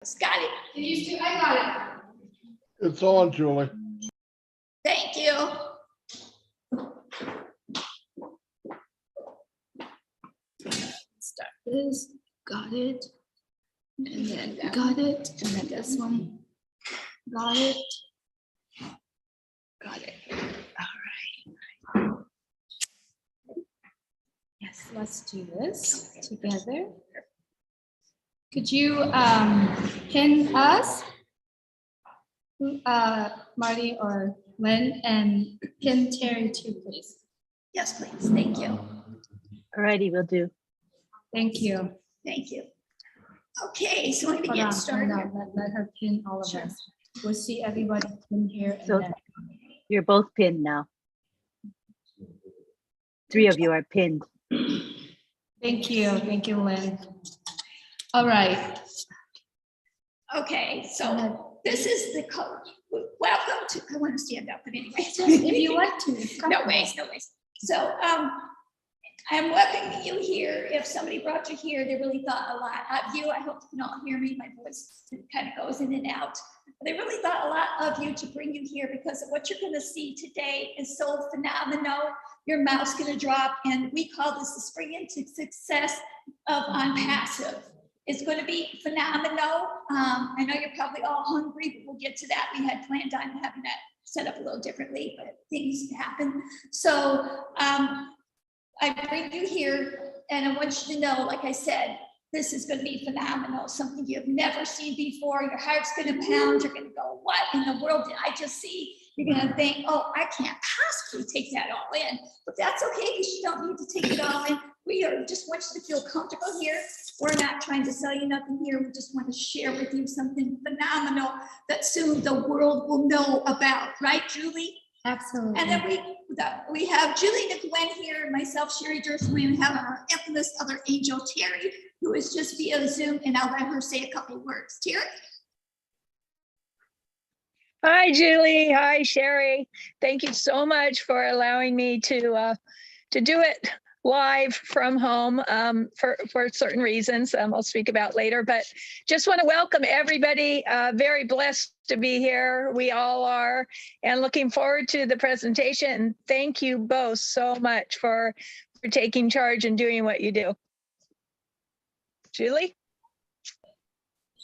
Got it. And you too, I got it. It's on, Julie. Thank you. Start this, got it. And then got it, and then this one, got it. Got it. All right. Yes, let's do this together. Could you pin us, Marty or Lynn, and pin Terry too, please? Yes, please. Thank you. All righty, will do. Thank you. Thank you. Okay, so I'm going to Hold get on, started. hold on. Let her pin all of Sure. us. We'll see everybody in here. And So then, you're both pinned now. 3 of you are pinned. thank you, Lynn. All right. Okay, so this is the code. Welcome to, I want to stand up, but anyway. If you want to. it's No comfortable. ways, no ways. So I'm welcoming you here. If somebody brought you here, they really thought a lot of you. I hope you can all hear me. My voice kind of goes in and out. They really thought a lot of you to bring you here because what you're going to see today is so phenomenal. Your mouth's going to drop, and we call this the spring into success of Onpassive. It's going to be phenomenal. I know you're probably all hungry, but we'll get to that. We had planned on having that set up a little differently, but things happen. So I bring you here, and I want you to know, like I said, this is going to be phenomenal, something you've never seen before. Your heart's going to pound. You're going to go, what in the world did I just see? You're going to think, oh, I can't possibly take that all in. But that's okay, because you don't need to take it all in. We are just want you to feel comfortable here. We're not trying to sell you nothing here. We just want to share with you something phenomenal that soon the world will know about. Right, Julie? Absolutely. And then we have Julie Nickwin here, myself, Sherry Durst. We have our infamous other angel, Terry, who is just via Zoom, and I'll let her say a couple of words. Terry? Hi, Julie. Hi, Sherry. Thank you so much for allowing me to do it live from home for certain reasons I'll speak about later, but just want to welcome everybody. Very blessed to be here. We all are, and looking forward to the presentation. Thank you both so much for taking charge and doing what you do. Julie?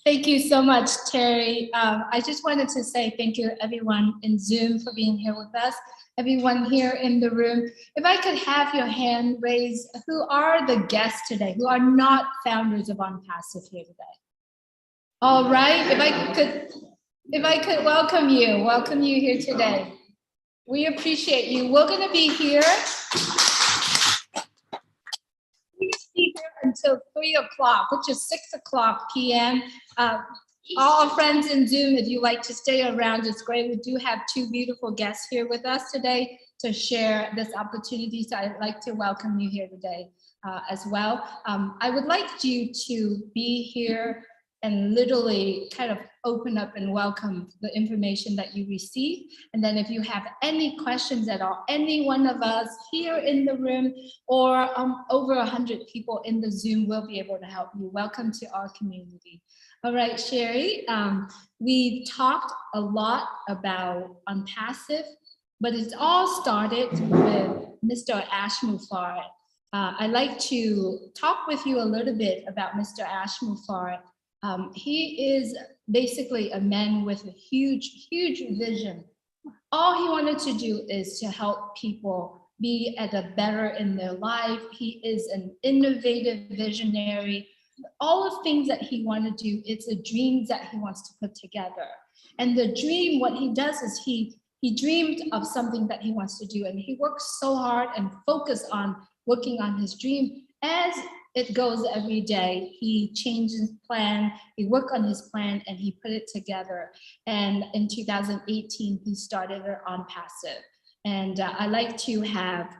Thank you so much, Terry. I just wanted to say thank you, everyone in Zoom, for being here with us. Everyone here in the room, if I could have your hand raised, who are the guests today, who are not founders of Onpassive here today? All right, if I could welcome you here today. We appreciate you. We're gonna be here. Until 3 o'clock, which is 6 o'clock p.m. All our friends in Zoom, if you like to stay around, it's great. We do have 2 beautiful guests here with us today to share this opportunity. So I'd like to welcome you here today as well. I would like you to be here and literally kind of open up and welcome the information that you receive. And then if you have any questions at all, any one of us here in the room or over 100 people in the Zoom will be able to help you. Welcome to our community. All right, Sherry, we talked a lot about Onpassive, but it's all started with Mr. Ash Mufareh. I'd like to talk with you a little bit about Mr. Ash Mufareh. He is basically a man with a huge, huge vision. All he wanted to do is to help people be at a better in their life. He is an innovative visionary. All the things that he wants to do, it's the dreams that he wants to put together. And the dream, what he does is he dreamed of something that he wants to do, and he works so hard and focused on working on his dream. As it goes every day, he changes plan, he worked on his plan, and he put it together. And in 2018, he started Onpassive. And I'd like to have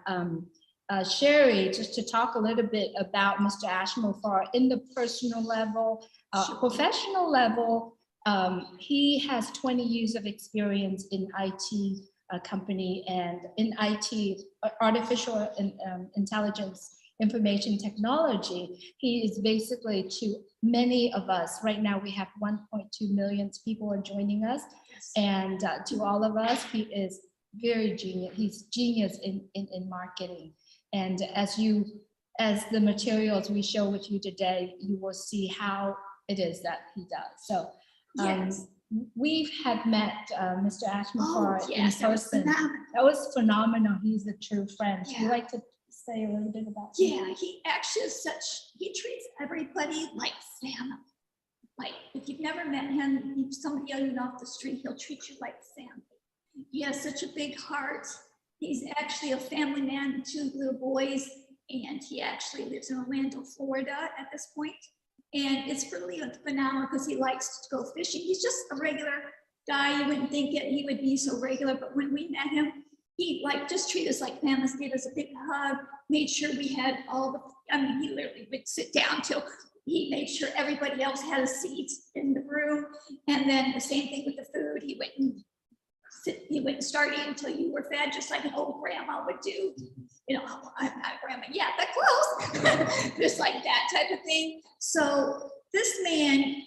Sherry just to talk a little bit about Mr. Ash Mufareh in the personal level, professional level. He has 20 years of experience in IT company and in IT, artificial intelligence information technology. He is basically to many of us, right now we have 1.2 million people are joining us. And to all of us, he is very genius. He's genius in marketing. And as the materials we show with you today, you will see how it is that he does. So Yes. we have met Mr. Ashmore Oh, in yes, that was person. phenomenal. That was phenomenal. He's a true friend. Would you Yeah. like to say a little bit about him? Yeah, he actually is he treats everybody like family. Like, if you've never met him, if somebody yelling off the street, he'll treat you like family. He has such a big heart. He's actually a family man with 2 little boys, and he actually lives in Orlando, Florida at this point. And it's really phenomenal because he likes to go fishing. He's just a regular guy. You wouldn't think it, he would be so regular, but when we met him, he just treated us like family, gave us a big hug, made sure we had he literally would sit down till he made sure everybody else had a seat in the room. And then the same thing with the food. He wouldn't start eating until you were fed, just like an old grandma would do. You know, I'm not a grandma, yeah, that close. Just like that type of thing. So this man,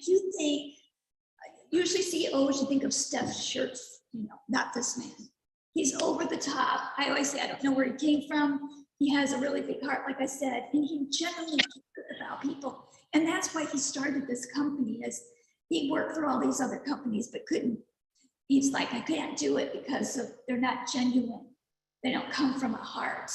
usually CEOs, you think of stuffed shirts, not this man. He's over the top. I always say, I don't know where he came from. He has a really big heart, like I said, and he genuinely cares about people. And that's why he started this company, is he worked for all these other companies, but couldn't. He's like, I can't do it because they're not genuine. They don't come from a heart.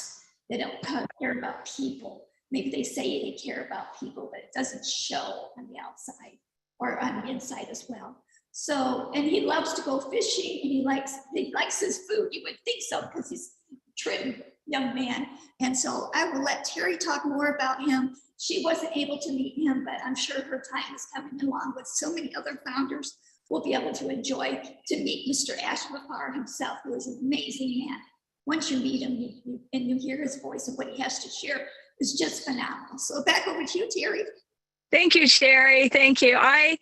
They don't care about people. Maybe they say they care about people, but it doesn't show on the outside or on the inside as well. So, and he loves to go fishing, and he likes his food. You would think so because he's a trim young man. And so I will let Terry talk more about him. She wasn't able to meet him, but I'm sure her time is coming along with so many other founders. We'll be able to enjoy to meet Mr. Ashmore himself, who is an amazing man. Once you meet him and you hear his voice and what he has to share, is just phenomenal. So back over to you, Terry. Thank you, Sherry. Thank you. I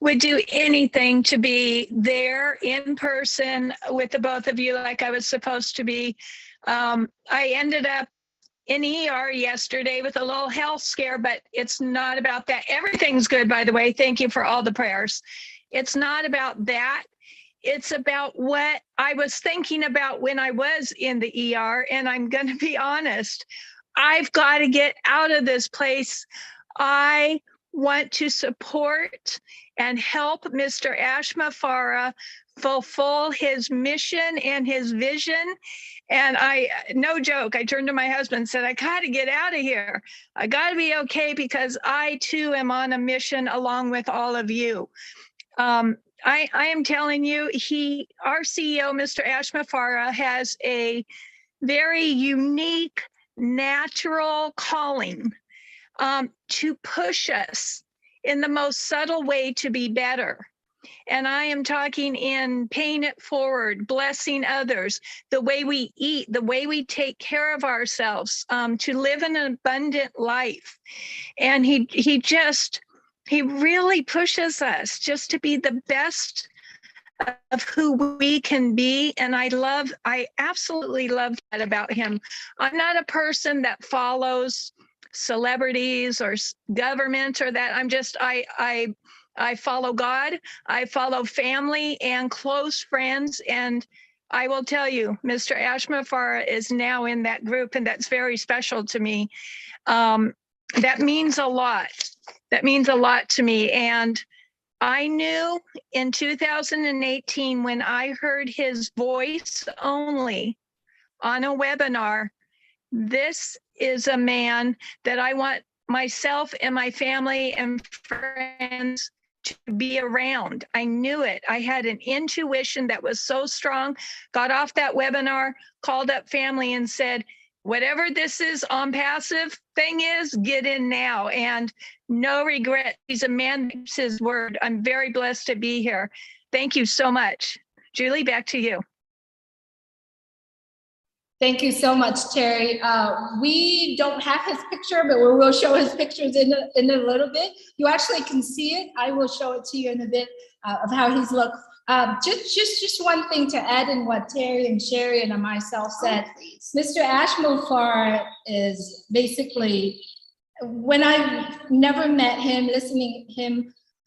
would do anything to be there in person with the both of you like I was supposed to be. I ended up in ER yesterday with a little health scare, but it's not about that. Everything's good, by the way. Thank you for all the prayers. It's not about that. It's about what I was thinking about when I was in the ER. And I'm going to be honest, I've got to get out of this place. I want to support and help Mr. Ashmore fulfill his mission and his vision. And no joke, I turned to my husband and said, I got to get out of here. I got to be okay, because I too am on a mission along with all of you. I am telling you, our CEO, Mr. Ashmore, has a very unique, natural calling to push us in the most subtle way to be better. And I am talking in paying it forward, blessing others, the way we eat, the way we take care of ourselves, to live an abundant life. And he really pushes us just to be the best of who we can be. And I absolutely love that about him. I'm not a person that follows celebrities or government or that. I follow God, I follow family and close friends. And I will tell you, Mr. Ashmore is now in that group, and that's very special to me. That means a lot. That means a lot to me. And I knew in 2018, when I heard his voice only on a webinar, this is a man that I want myself and my family and friends to be around. I knew it. I had an intuition that was so strong. Got off that webinar, called up family and said, whatever this is on passive thing is, get in now. And no regret. He's a man that keeps his word. I'm very blessed to be here. Thank you so much. Julie, back to you. Thank you so much, Terry. We don't have his picture, but we will show his pictures in a little bit. You actually can see it. I will show it to you in a bit of how he's looked. Just one thing to add in what Terry and Sherry and myself said. Mr. Ashmofar is basically, when I never met him, listening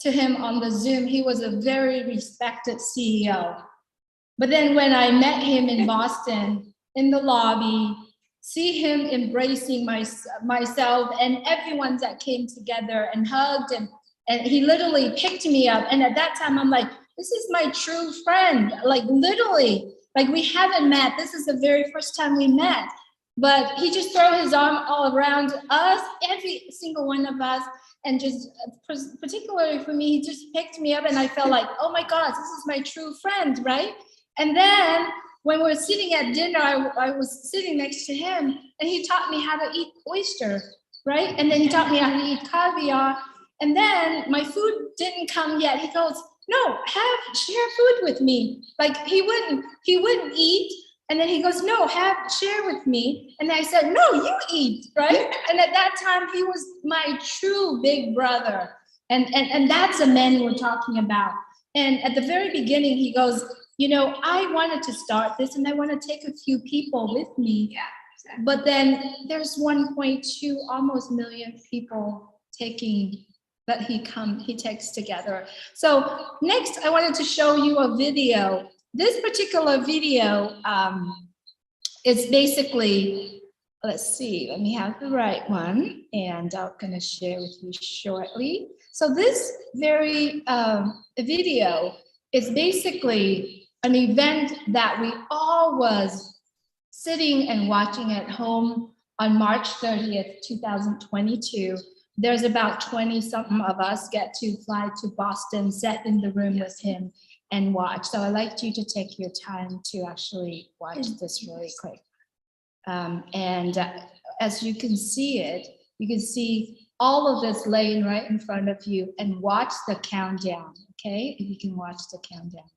to him on the Zoom, he was a very respected CEO. But then when I met him in Boston, in the lobby, see him embracing myself and everyone that came together and hugged, and he literally picked me up. And at that time, I'm like, this is my true friend. Like literally, like we haven't met. This is the very first time we met. But he just threw his arm all around us, every single one of us. And just particularly for me, he just picked me up and I felt like, oh my God, this is my true friend, right? And then when we were sitting at dinner, I was sitting next to him and he taught me how to eat oyster, right? And then he taught me how to eat caviar. And then my food didn't come yet. He goes, no, share food with me. Like he wouldn't eat. And then he goes, no, share with me. And I said, no, you eat, right? And at that time, he was my true big brother. And that's the man we're talking about. And at the very beginning, he goes, you know, I wanted to start this and I want to take a few people with me. Yeah, exactly. But then there's 1.2 almost million people that he takes together. So next, I wanted to show you a video. This particular video is basically, let's see, let me have the right one, and I'm gonna share with you shortly. So this very video is basically an event that we all was sitting and watching at home on March 30th, 2022. There's about 20 something of us get to fly to Boston, sit in the room with him and watch. So I'd like you to take your time to actually watch this really quick. As you can see it, you can see all of this laying right in front of you and watch the countdown, okay? If you can watch the countdown.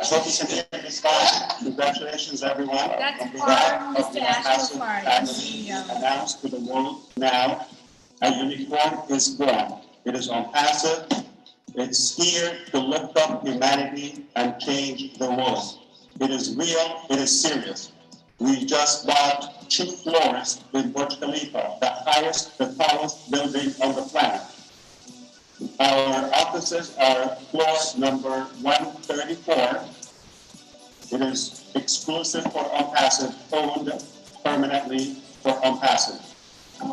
I hope you can hear me fine. Congratulations, everyone. That's On behalf of the Mr. Ashford, Onpassive the family, CEO. announce to the world now, a unicorn is born. It is Onpassive. It's here to lift up humanity and change the world. It is real. It is serious. We just bought 2 floors in Burj Khalifa, the highest, the tallest building on the planet. Our offices are floor number 134. It is exclusive for Onpassive, owned permanently for Onpassive. The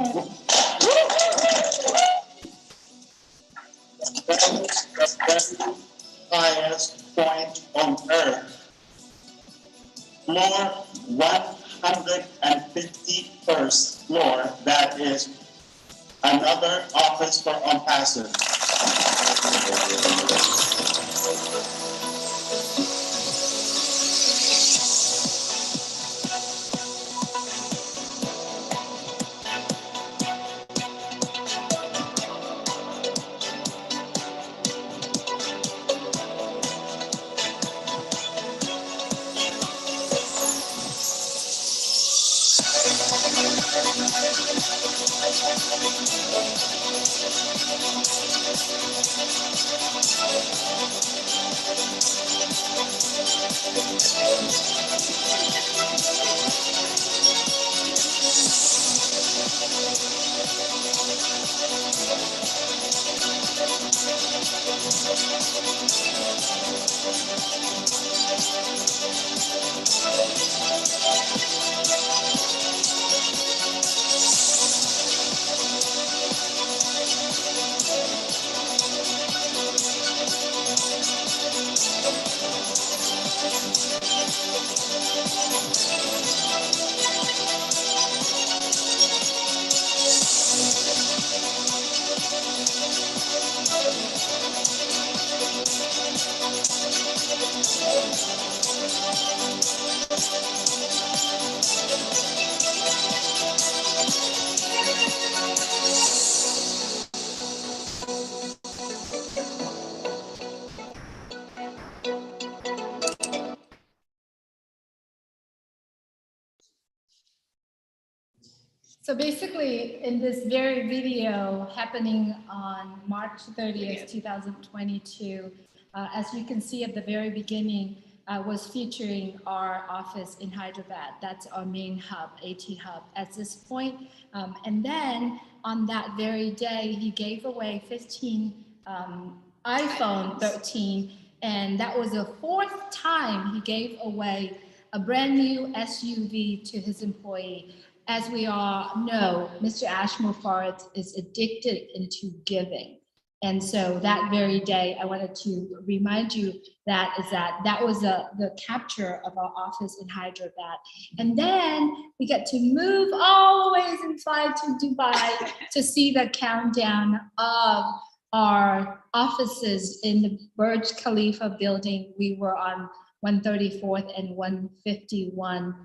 very highest point on earth, floor 151st floor, that is another office for Onpassive. So basically, in this very video happening on March 30th, 2022, as you can see at the very beginning, was featuring our office in Hyderabad. That's our main hub, AT hub at this point. And then on that very day, he gave away 15 iPhone 13, and that was the 4th time he gave away a brand new SUV to his employee. As we all know, Mr. Ashmore Farid is addicted into giving. And so that very day, I wanted to remind you that was the capture of our office in Hyderabad. And then we get to move all the ways and fly to Dubai to see the countdown of our offices in the Burj Khalifa building. We were on 134th and 151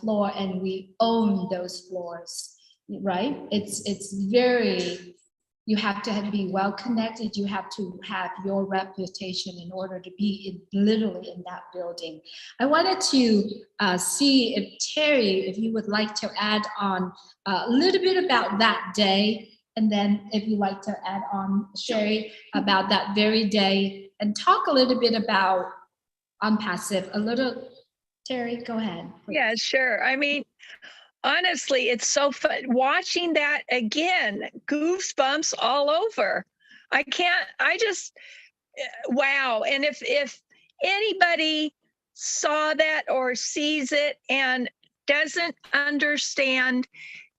floor, and we own those floors, right? It's very, you have to be well connected. You have to have your reputation in order to be literally in that building. I wanted to see if Terry, if you would like to add on a little bit about that day, and then if you'd like to add on, Sherry, about that very day, and talk a little bit about Onpassive, a little. Terry, go ahead. Yeah, sure. I mean, honestly, it's so fun watching that again. Goosebumps all over. I just, wow. And if anybody saw that or sees it and doesn't understand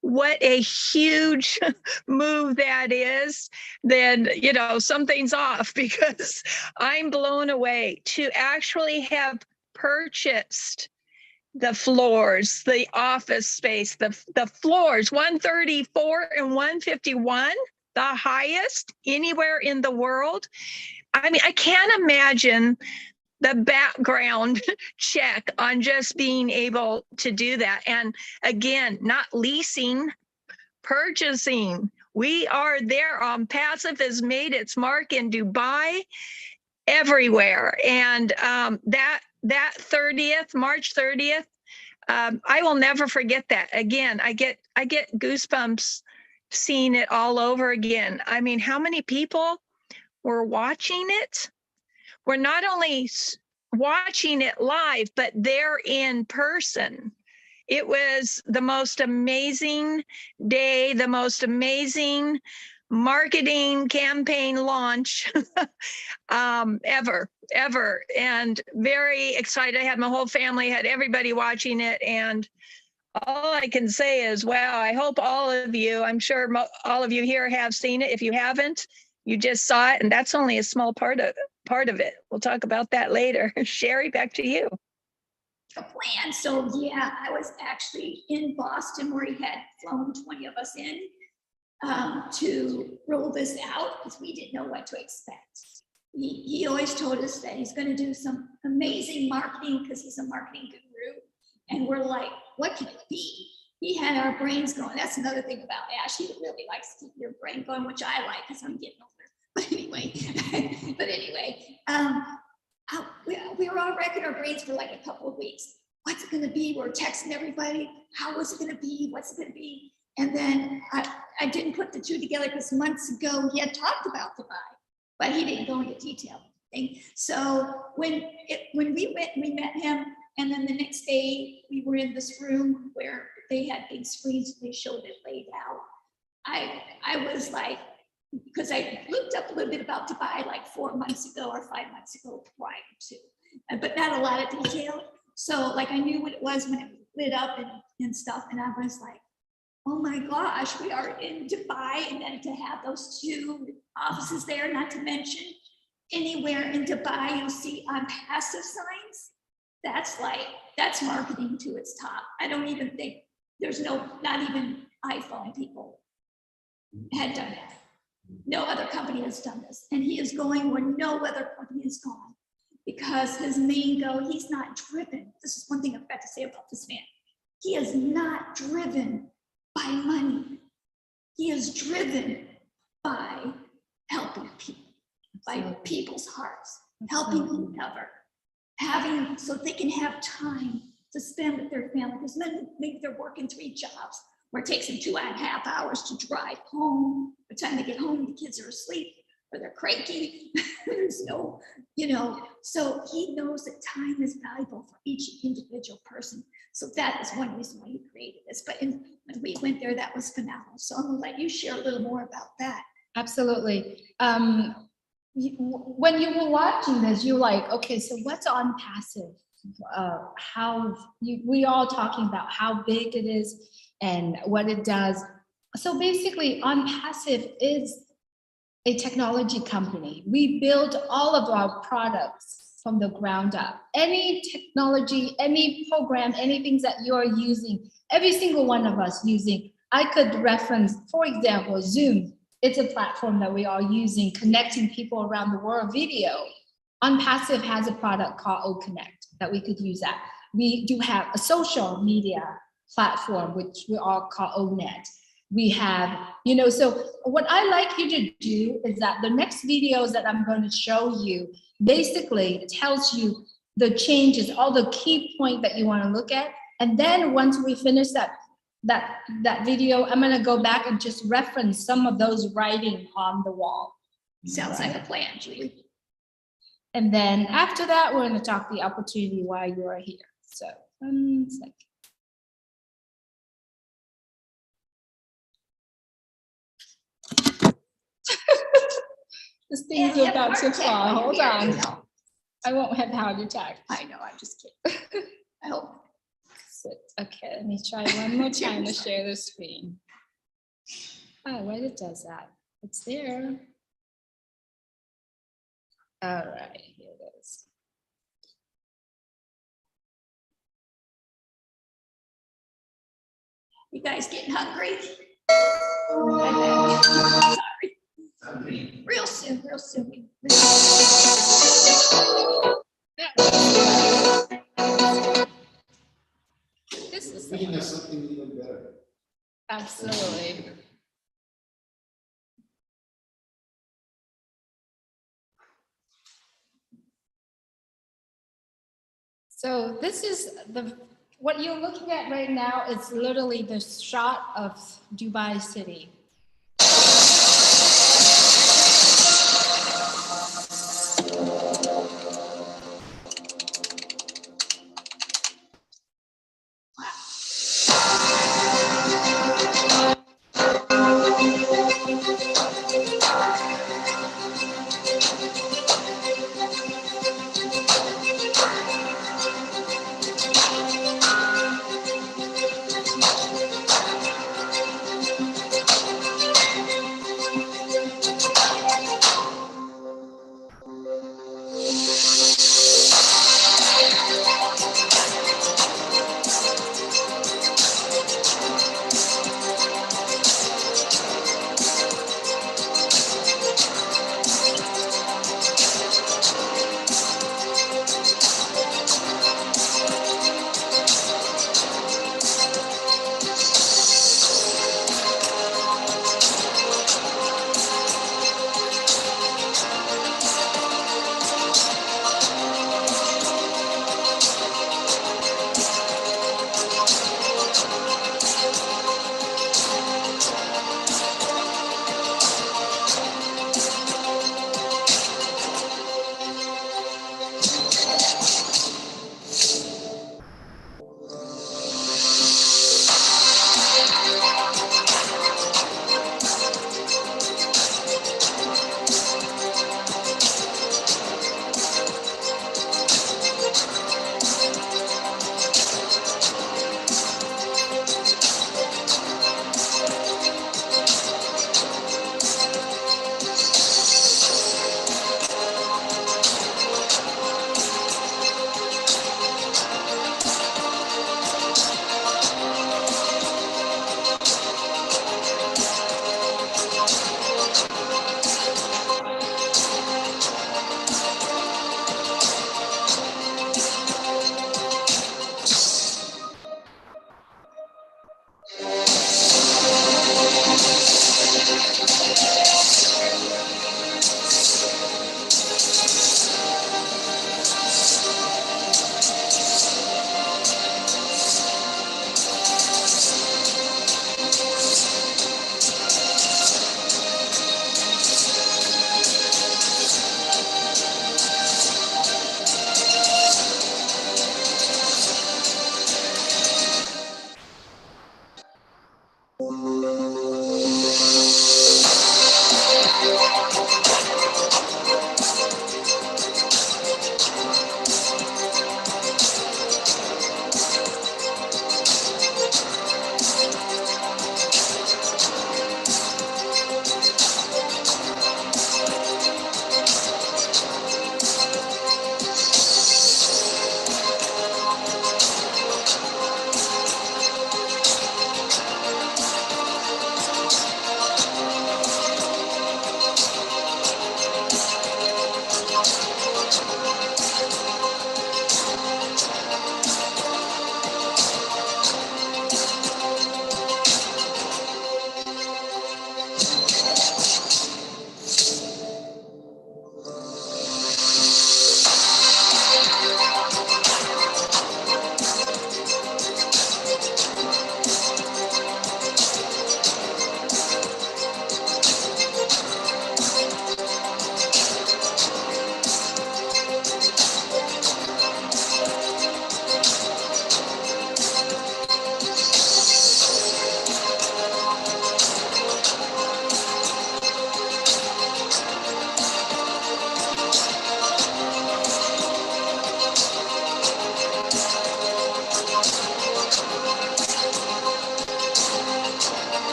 what a huge move that is, then, something's off, because I'm blown away to actually have purchased the floors, the office space, the floors, 134 and 151, the highest anywhere in the world. I mean, I can't imagine the background check on just being able to do that. And again, not leasing, purchasing. We are there. Passive has made its mark in Dubai, everywhere. And that 30th, March 30th, I will never forget that. Again, I get goosebumps seeing it all over again. I mean, how many people were watching it? We're not only watching it live, but they're in person. It was the most amazing day, the most amazing marketing campaign launch ever. And very excited. I had my whole family, had everybody watching it. And all I can say is, wow, I hope all of you, I'm sure all of you here have seen it. If you haven't, you just saw it. And that's only a small part of it. We'll talk about that later. Sherry, back to you. A plan. So yeah, I was actually in Boston where he had flown 20 of us in to roll this out because we didn't know what to expect. He always told us that he's going to do some amazing marketing because he's a marketing guru. And we're like, what can it be? He had our brains going. That's another thing about Ash. He really likes to keep your brain going, which I like because I'm getting older. But anyway, we were all racking our brains for like a couple of weeks. What's it going to be? We're texting everybody. How is it going to be? What's it going to be? And then I didn't put the two together because months ago he had talked about Dubai, but he didn't go into detail. So when we went, we met him, and then the next day we were in this room where they had big screens and they showed it laid out. I was like, because I looked up a little bit about Dubai like 4 months ago or 5 months ago prior to, but not a lot of detail. So like I knew what it was when it lit up and stuff, and I was like, oh my gosh, we are in Dubai, and then to have those two offices there, not to mention anywhere in Dubai you'll see Onpassive signs. That's marketing to its top. I don't even think there's not even iPhone people had done it. No other company has done this, and he is going where no other company has gone because his main goal, he's not driven. This is one thing I've got to say about this man. He is not driven by money. He is driven by helping people, by people's hearts, helping whomever, having so they can have time to spend with their family. Because maybe they're working 3 jobs, where it takes them 2.5 hours to drive home. By the time they get home, the kids are asleep or they're cranky. There's no, so he knows that time is valuable for each individual person. So that is one reason why he created this. But when we went there, that was phenomenal. So I'm gonna let you share a little more about that. Absolutely. When you were watching this, you're like, okay, so what's Onpassive? We all talking about how big it is and what it does. So basically, Onpassive is a technology company. We build all of our products from the ground up. Any technology, any program, anything that you're using, every single one of us using, I could reference, for example, Zoom. It's a platform that we are using, connecting people around the world video. Onpassive has a product called O-Connect that we could use that. We do have a social media platform, which we all call O-Net. We have, so what I like you to do is that the next videos that I'm going to show you basically tells you the changes, all the key points that you want to look at. And then once we finish that video, I'm going to go back and just reference some of those writing on the wall. Sounds like a plan, Julie. And then after that, we're going to talk the opportunity why you are here. So 1 second. This thing's about to fall. Hold on. I won't have heart attack. I know, I'm just kidding. I hope. Okay, let me try one more time to share the screen. Oh, why it does that? It's there. All right, here it is. You guys getting hungry? Sorry. Real soon, real soon. This is Thinking of something even better. absolutely. So this is what you're looking at right now is literally the shot of Dubai City.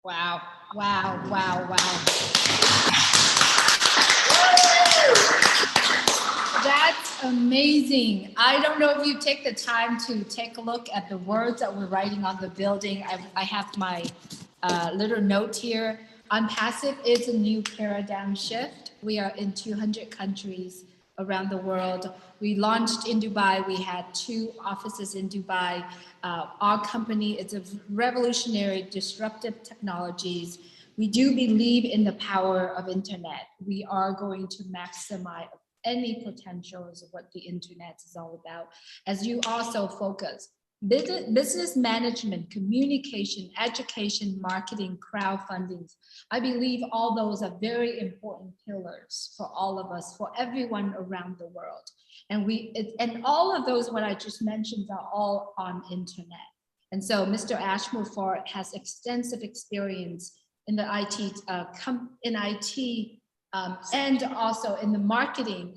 Wow, wow, wow, wow. That's amazing. I don't know if you take the time to take a look at the words that we're writing on the building. I have my little note here. Onpassive is a new paradigm shift. We are in 200 countries around the world. We launched in Dubai. We had 2 offices in Dubai. Our company is a revolutionary, disruptive technologies. We do believe in the power of internet. We are going to maximize any potentials of what the internet is all about. As you also focus, business management, communication, education, marketing, crowdfunding. I believe all those are very important pillars for all of us, for everyone around the world. And all of those, what I just mentioned, are all on internet. And so Mr. Ashmore has extensive experience in the IT, and also in the marketing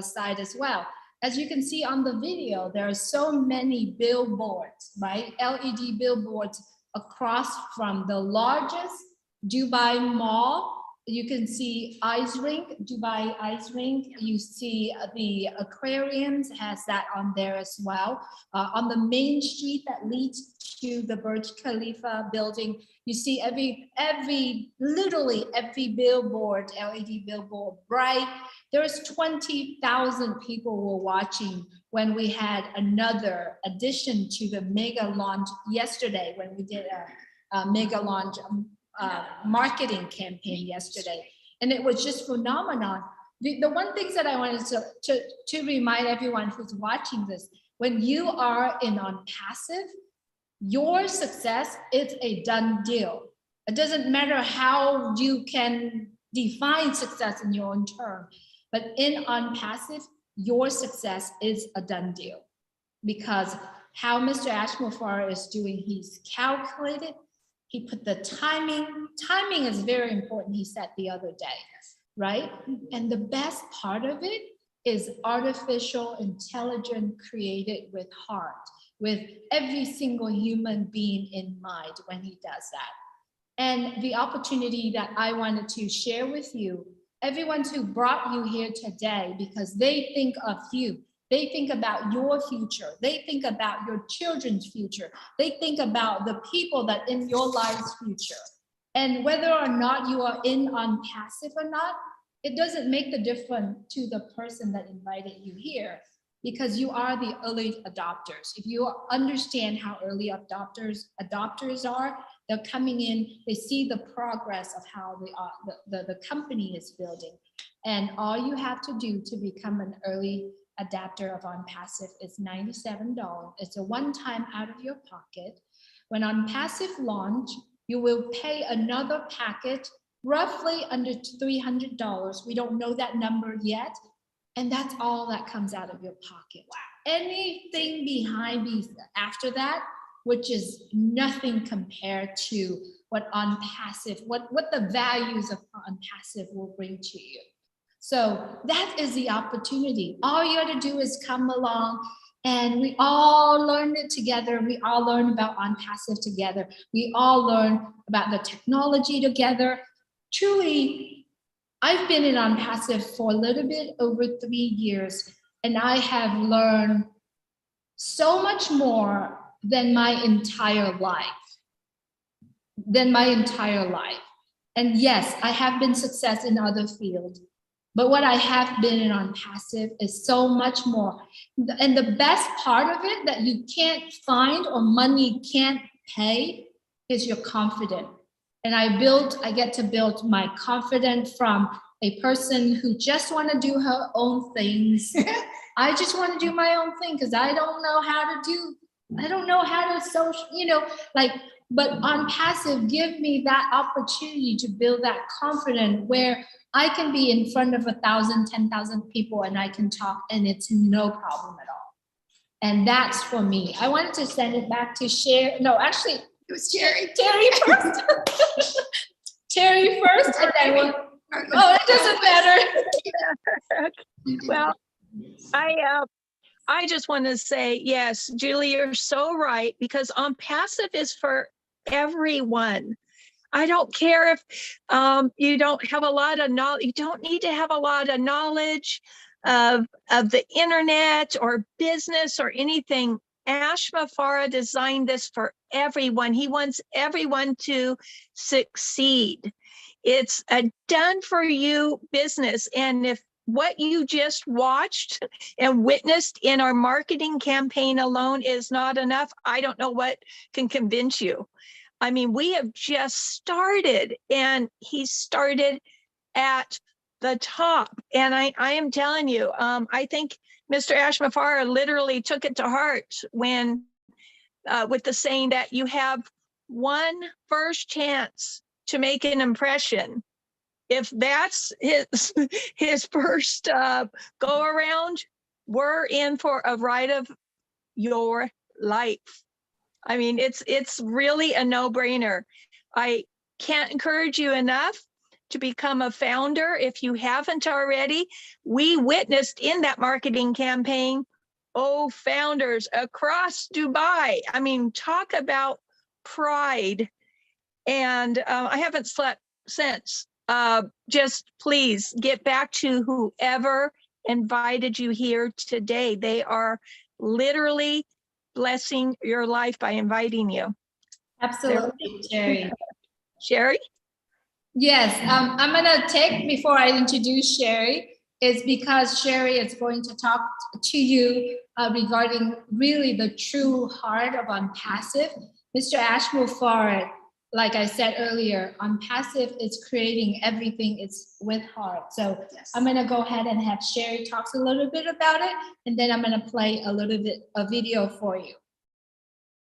side as well. As you can see on the video, there are so many billboards, right? LED billboards across from the largest Dubai mall. You can see ice rink, Dubai ice rink. You see the aquariums has that on there as well. On the main street that leads to the Burj Khalifa building, you see literally every billboard, LED billboard, bright. There's 20,000 people were watching when we had another addition to the mega launch yesterday, when we did a mega launch marketing campaign yesterday. And it was just phenomenal. The one thing that I wanted to remind everyone who's watching this, when you are in Onpassive, your success is a done deal. It doesn't matter how you can define success in your own term, but in Onpassive, your success is a done deal. Because how Mr. Ashmore is doing, he's calculated, he put the timing is very important, he said the other day, right? And the best part of it is artificial intelligence created with heart, with every single human being in mind when he does that. And the opportunity that I wanted to share with you, everyone who brought you here today, because they think of you, they think about your future, they think about your children's future, they think about the people that in your life's future. And whether or not you are in Onpassive or not, it doesn't make the difference to the person that invited you here, because you are the early adopters. If you understand how early adopters are, they're coming in, they see the progress of how the company is building. And all you have to do to become an early adapter of Onpassive is $97. It's a one-time out of your pocket. When Onpassive launch, you will pay another packet roughly under $300. We don't know that number yet. And that's all that comes out of your pocket. Wow. Anything behind these after that, which is nothing compared to what Onpassive, what the values of Onpassive will bring to you. So that is the opportunity. All you got to do is come along and we all learn it together. We all learn about Onpassive together. We all learn about the technology together. Truly, I've been in Onpassive for a little bit over 3 years, and I have learned so much more than my entire life. And yes, I have been success in other fields, but what I have been in Onpassive is so much more. And the best part of it that you can't find or money can't pay is your confidence. And I get to build my confidence from a person who just want to do her own things. I just want to do my own thing because I don't know how to social, but Onpassive give me that opportunity to build that confidence where I can be in front of 1,000, 10,000 people and I can talk and it's no problem at all. And that's for me. I wanted to send it back to Sherry. No, actually, it was Terry first. Terry first, and then it doesn't matter. Well, I just want to say, yes, Julie, you're so right, because Onpassive is for everyone. I don't care if you don't have a lot of knowledge. You don't need to have a lot of knowledge of the internet or business or anything. Ash Mafara designed this for everyone. He wants everyone to succeed. It's a done for you business. And if what you just watched and witnessed in our marketing campaign alone is not enough, I don't know what can convince you. I mean, we have just started, and he started at the top. And I am telling you, I think Mr. Ashmafara literally took it to heart when, with the saying that you have one first chance to make an impression. If that's his first go around, we're in for a ride of your life. I mean, it's really a no-brainer. I can't encourage you enough to become a founder if you haven't already. We witnessed in that marketing campaign, founders across Dubai. I mean, talk about pride. And I haven't slept since. Just please get back to whoever invited you here today. They are literally blessing your life by inviting you. Absolutely, Sherry. Sherry? Yes, I'm gonna take, before I introduce Sherry, is because Sherry is going to talk to you regarding really the true heart of Onpassive. Mr. Ashmul Farid, like I said earlier, Onpassive is creating everything, it's with heart. So Yes. I'm gonna go ahead and have Sherry talk a little bit about it, and then I'm gonna play a little bit of video for you.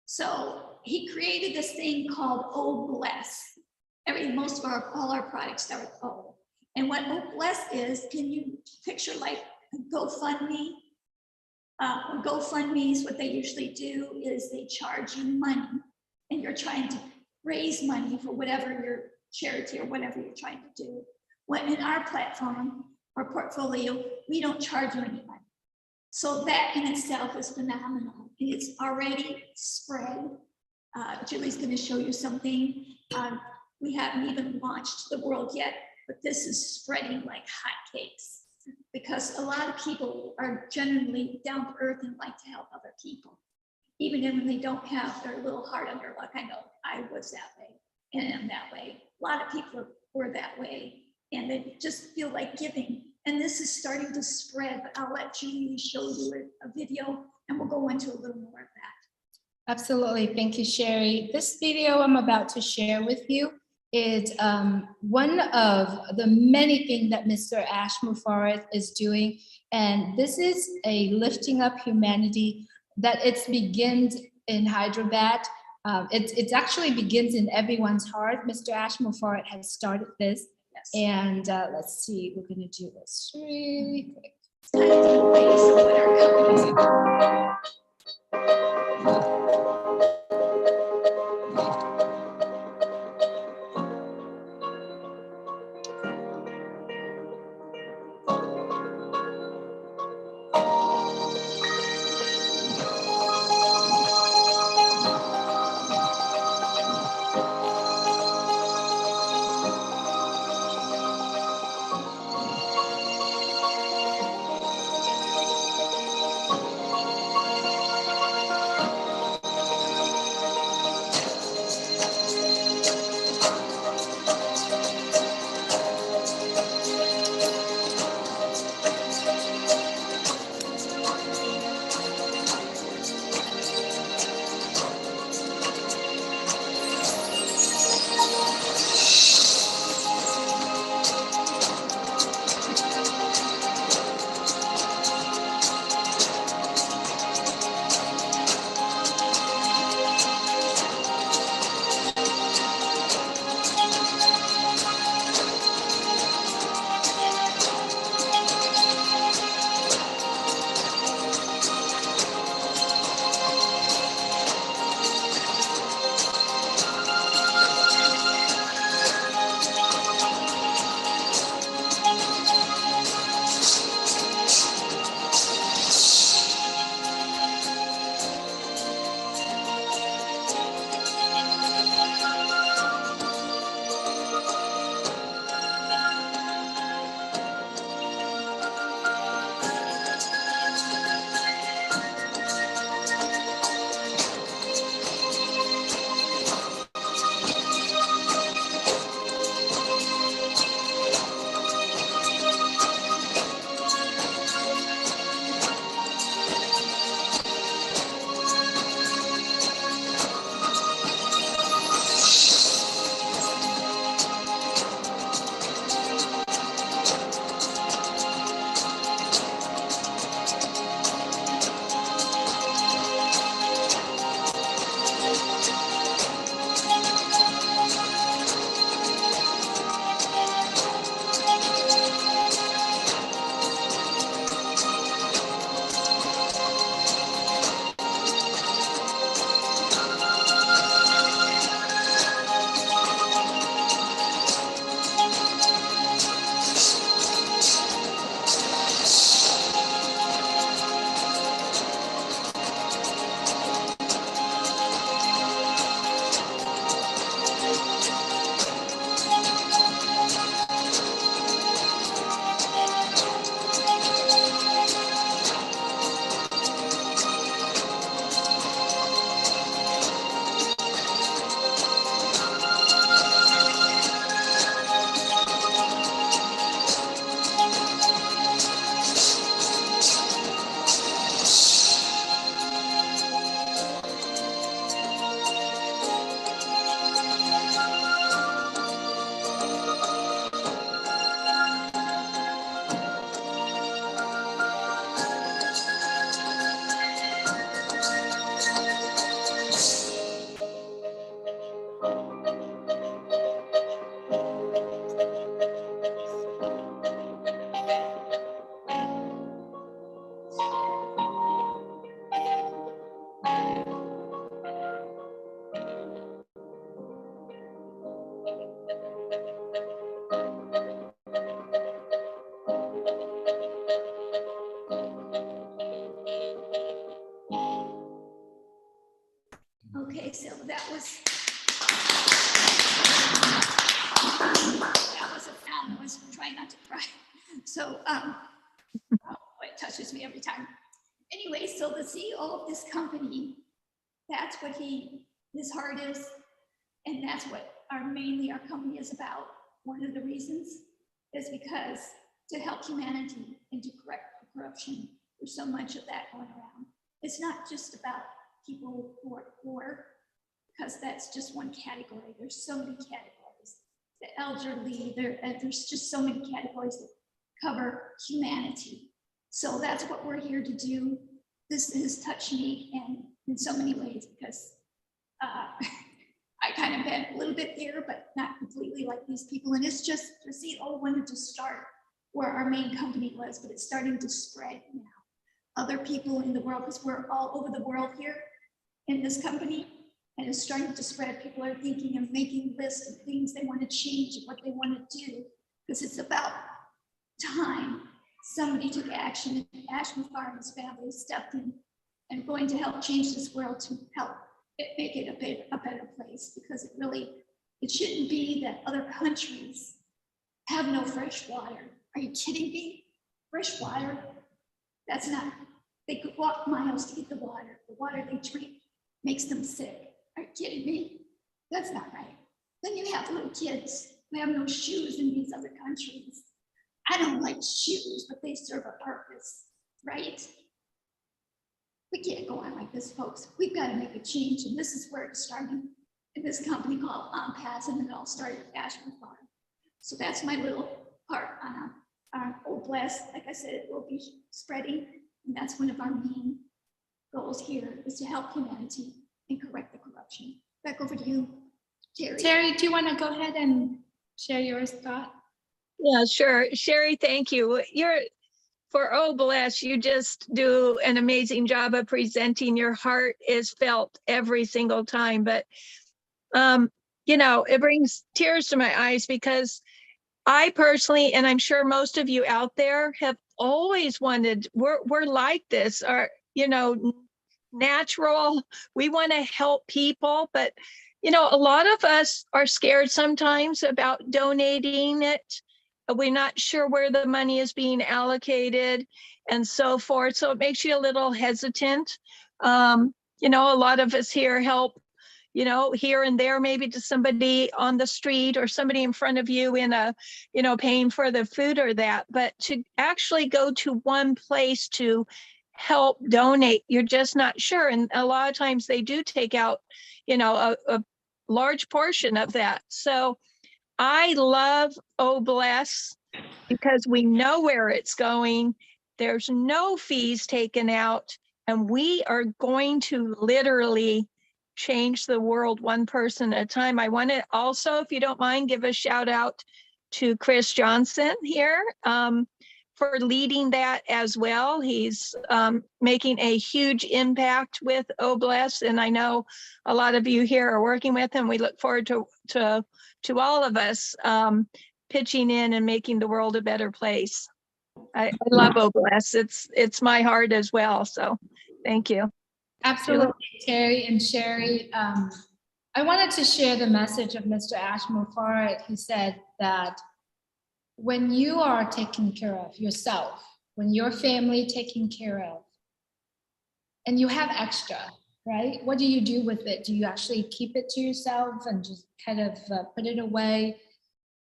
So he created this thing called Oh Bless. Most of all our products start with O. And what Oh Bless is, can you picture like GoFundMe? GoFundMe's, what they usually do is they charge you money, and you're trying to raise money for whatever your charity or whatever you're trying to do. When in our platform or portfolio, we don't charge you any money. So that in itself is phenomenal. It's already spread. Julie's going to show you something. We haven't even launched to the world yet, but this is spreading like hotcakes because a lot of people are generally down to earth and like to help other people. Even when they don't have their little heart on their luck. I know I was that way and am that way. A lot of people were that way and they just feel like giving. And this is starting to spread, but I'll let Julie show you a video and we'll go into a little more of that. Absolutely, thank you, Sherry. This video I'm about to share with you is one of the many things that Mr. Ashmul Farid is doing. And this is a lifting up humanity that it begins in Hyderabad. It actually begins in everyone's heart. Mr. Ashmul Farid has started this. Yes. And let's see, we're gonna do this really quick. It's kind of the base of what our company's So, oh, it touches me every time. Anyway, so the CEO of this company, that's what his heart is. And that's what mainly our company is about. One of the reasons is because to help humanity and to correct corruption. There's so much of that going around. It's not just about people who are poor, because that's just one category. There's so many categories. The elderly, there's just so many categories that cover humanity. So that's what we're here to do. This has touched me and in so many ways, because I kind of been a little bit there, but not completely like these people. And it's just, to see, wanted to start where our main company was, but it's starting to spread now. Other people in the world, because we're all over the world here in this company, and it's starting to spread. People are thinking and making lists of things they want to change and what they want to do, because it's about time somebody took action, and Ashman Farr and his family stepped in and going to help change this world to help make it a better place, because it shouldn't be that other countries have no fresh water. Are you kidding me? Fresh water? That's not, they could walk miles to get the water. The water they drink makes them sick. Are you kidding me? That's not right. Then you have little kids who have no shoes in these other countries. I don't like shoes, but they serve a purpose, right? We can't go on like this, folks. We've got to make a change, and this is where it started in this company called Onpassive, and it all started with Ashman Farm. So that's my little part on Old Blast. Like I said, it will be spreading, and that's one of our main goals here, is to help humanity and correct the corruption. Back over to you, Terry. Terry, do you want to go ahead and share your thought? Yeah, sure. Sherry, thank you. For OBLS, you just do an amazing job of presenting. Your heart is felt every single time, but it brings tears to my eyes, because I personally, and I'm sure most of you out there, have always wanted, we're like this, natural. We want to help people, but a lot of us are scared sometimes about donating it. We're not sure where the money is being allocated and so forth. So it makes you a little hesitant. A lot of us here help, here and there, maybe to somebody on the street or somebody in front of you in paying for the food or that. But to actually go to one place to help donate, you're just not sure. And a lot of times they do take out, a large portion of that. So I love OBLS because we know where it's going. There's no fees taken out, and we are going to literally change the world one person at a time. I want to also, if you don't mind, give a shout out to Chris Johnson here for leading that as well. He's making a huge impact with OBLS, and I know a lot of you here are working with him. We look forward to all of us pitching in and making the world a better place. I love OBLS. It's my heart as well. So thank you. Absolutely, Terry and Sherry. I wanted to share the message of Mr. Ashman Farr. He said that when you are taking care of yourself, when your family taken care of, and you have extra, right? What do you do with it? Do you actually keep it to yourself and just kind of put it away?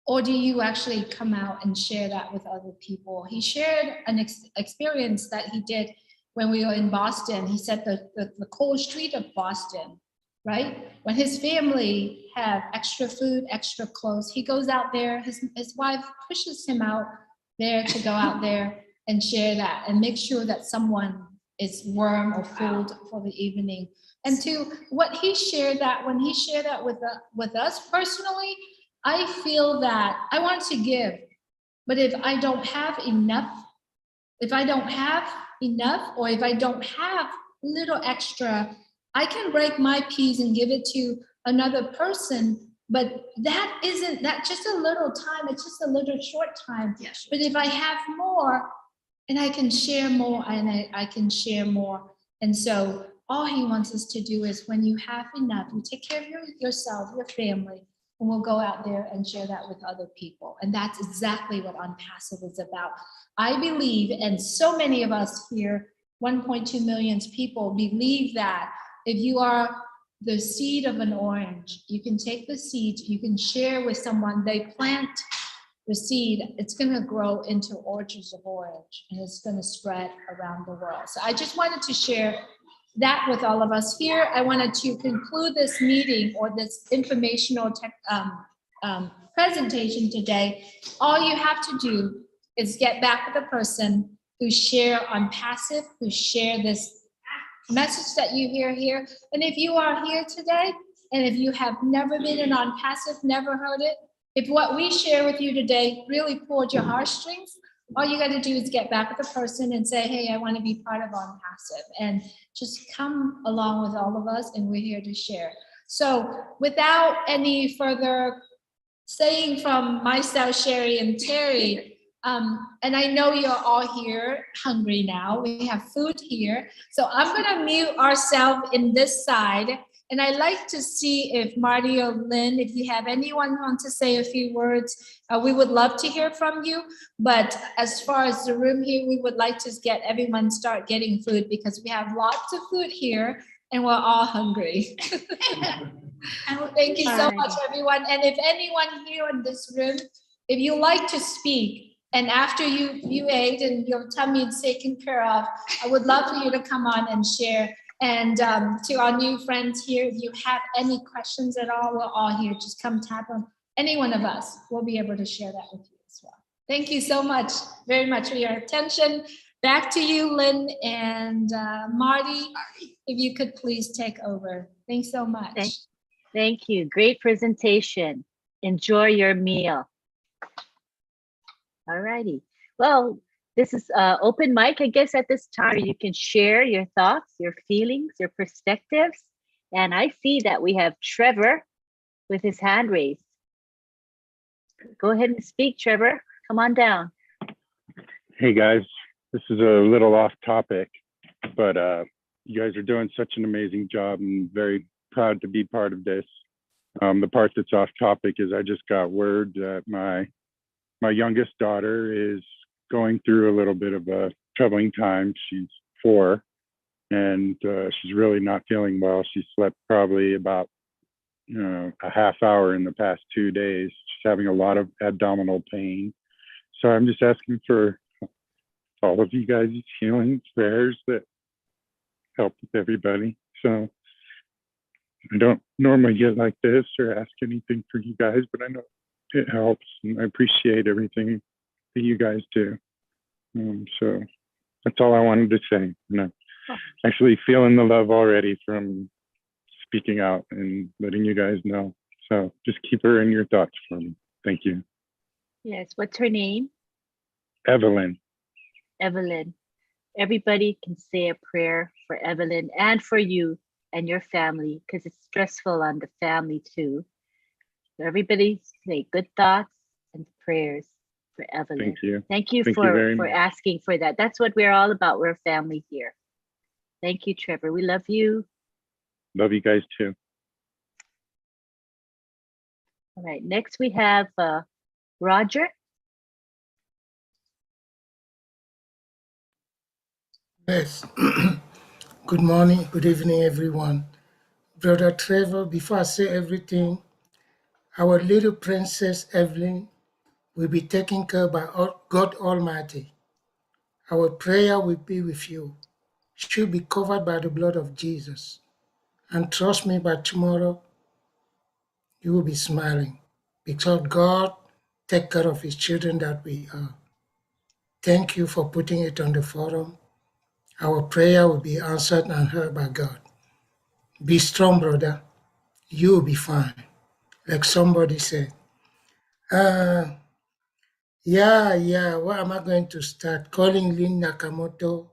Or do you actually come out and share that with other people? He shared an experience that he did when we were in Boston. He said the cold street of Boston, right? When his family have extra food, extra clothes, he goes out there, his wife pushes him out there to go out there and share that and make sure that someone is warm or food for the evening. And to what he shared, that when he shared that with us personally, I feel that I want to give, but if I don't have enough, or if I don't have little extra, I can break my piece and give it to another person, but that just a little time, it's just a little short time. Yes. But if I have more, and I can share more, and I can share more. And so all he wants us to do is, when you have enough, you take care of yourself, your family, and we'll go out there and share that with other people. And that's exactly what Onpassive is about. I believe, and so many of us here, 1.2 million people believe that if you are the seed of an orange, you can take the seed, you can share with someone, they plant the seed, it's going to grow into orchards of orange, and it's going to spread around the world. So I just wanted to share that with all of us here. I wanted to conclude this meeting or this informational presentation today. All you have to do is get back with the person who share Onpassive, who share this message that you hear here. And if you are here today, and if you have never been in Onpassive, never heard it, if what we share with you today really pulled your heartstrings, all you got to do is get back with the person and say, hey, I want to be part of Onpassive, and just come along with all of us, and we're here to share. So without any further saying from myself, Sherry and Terry, and I know you're all here hungry now. We have food here. So I'm going to mute ourselves in this side. And I'd like to see if Marty or Lynn, if you have anyone who wants to say a few words, we would love to hear from you. But as far as the room here, we would like to get everyone start getting food, because we have lots of food here and we're all hungry. Thank you so much, everyone. And if anyone here in this room, if you like to speak, and after you ate and your tummy is taken care of, I would love for you to come on and share. And to our new friends here, if you have any questions at all, we're all here. Just come tap on any one of us. We'll be able to share that with you as well. Thank you so much, very much for your attention. Back to you, Lynn and Marty, if you could please take over. Thanks so much. Thank you. Great presentation. Enjoy your meal. All righty. Well, this is open mic, I guess, at this time. You can share your thoughts, your feelings, your perspectives. And I see that we have Trevor with his hand raised. Go ahead and speak, Trevor. Come on down. Hey, guys. This is a little off topic, but you guys are doing such an amazing job. I'm very proud to be part of this. The part that's off topic is I just got word that my youngest daughter is going through a little bit of a troubling time. She's 4, and she's really not feeling well. She slept probably about a half hour in the past 2 days. She's having a lot of abdominal pain. So I'm just asking for all of you guys' healing prayers that help with everybody. So I don't normally get like this or ask anything for you guys, but I know it helps, and I appreciate everything that you guys do. So that's all I wanted to say. I'm actually feeling the love already from speaking out and letting you guys know. So just keep her in your thoughts for me. Thank you. Yes. What's her name? Evelyn. Evelyn. Everybody can say a prayer for Evelyn and for you and your family, because it's stressful on the family too. So everybody say good thoughts and prayers for Evelyn. Thank you. Thank you Thank you for very much. asking for that. That's what we're all about. We're a family here. Thank you, Trevor. We love you. Love you guys too. All right. Next we have Roger. Yes. Good morning, good evening, everyone. Brother Trevor, before I say everything, our little princess Evelyn will be taken care of by God Almighty. Our prayer will be with you. She'll be covered by the blood of Jesus. And trust me, by tomorrow, you will be smiling, because God takes care of his children that we are. Thank you for putting it on the forum. Our prayer will be answered and heard by God. Be strong, brother. You will be fine. Like somebody said. Yeah. Where am I going to start? Calling Lynn Nakamoto,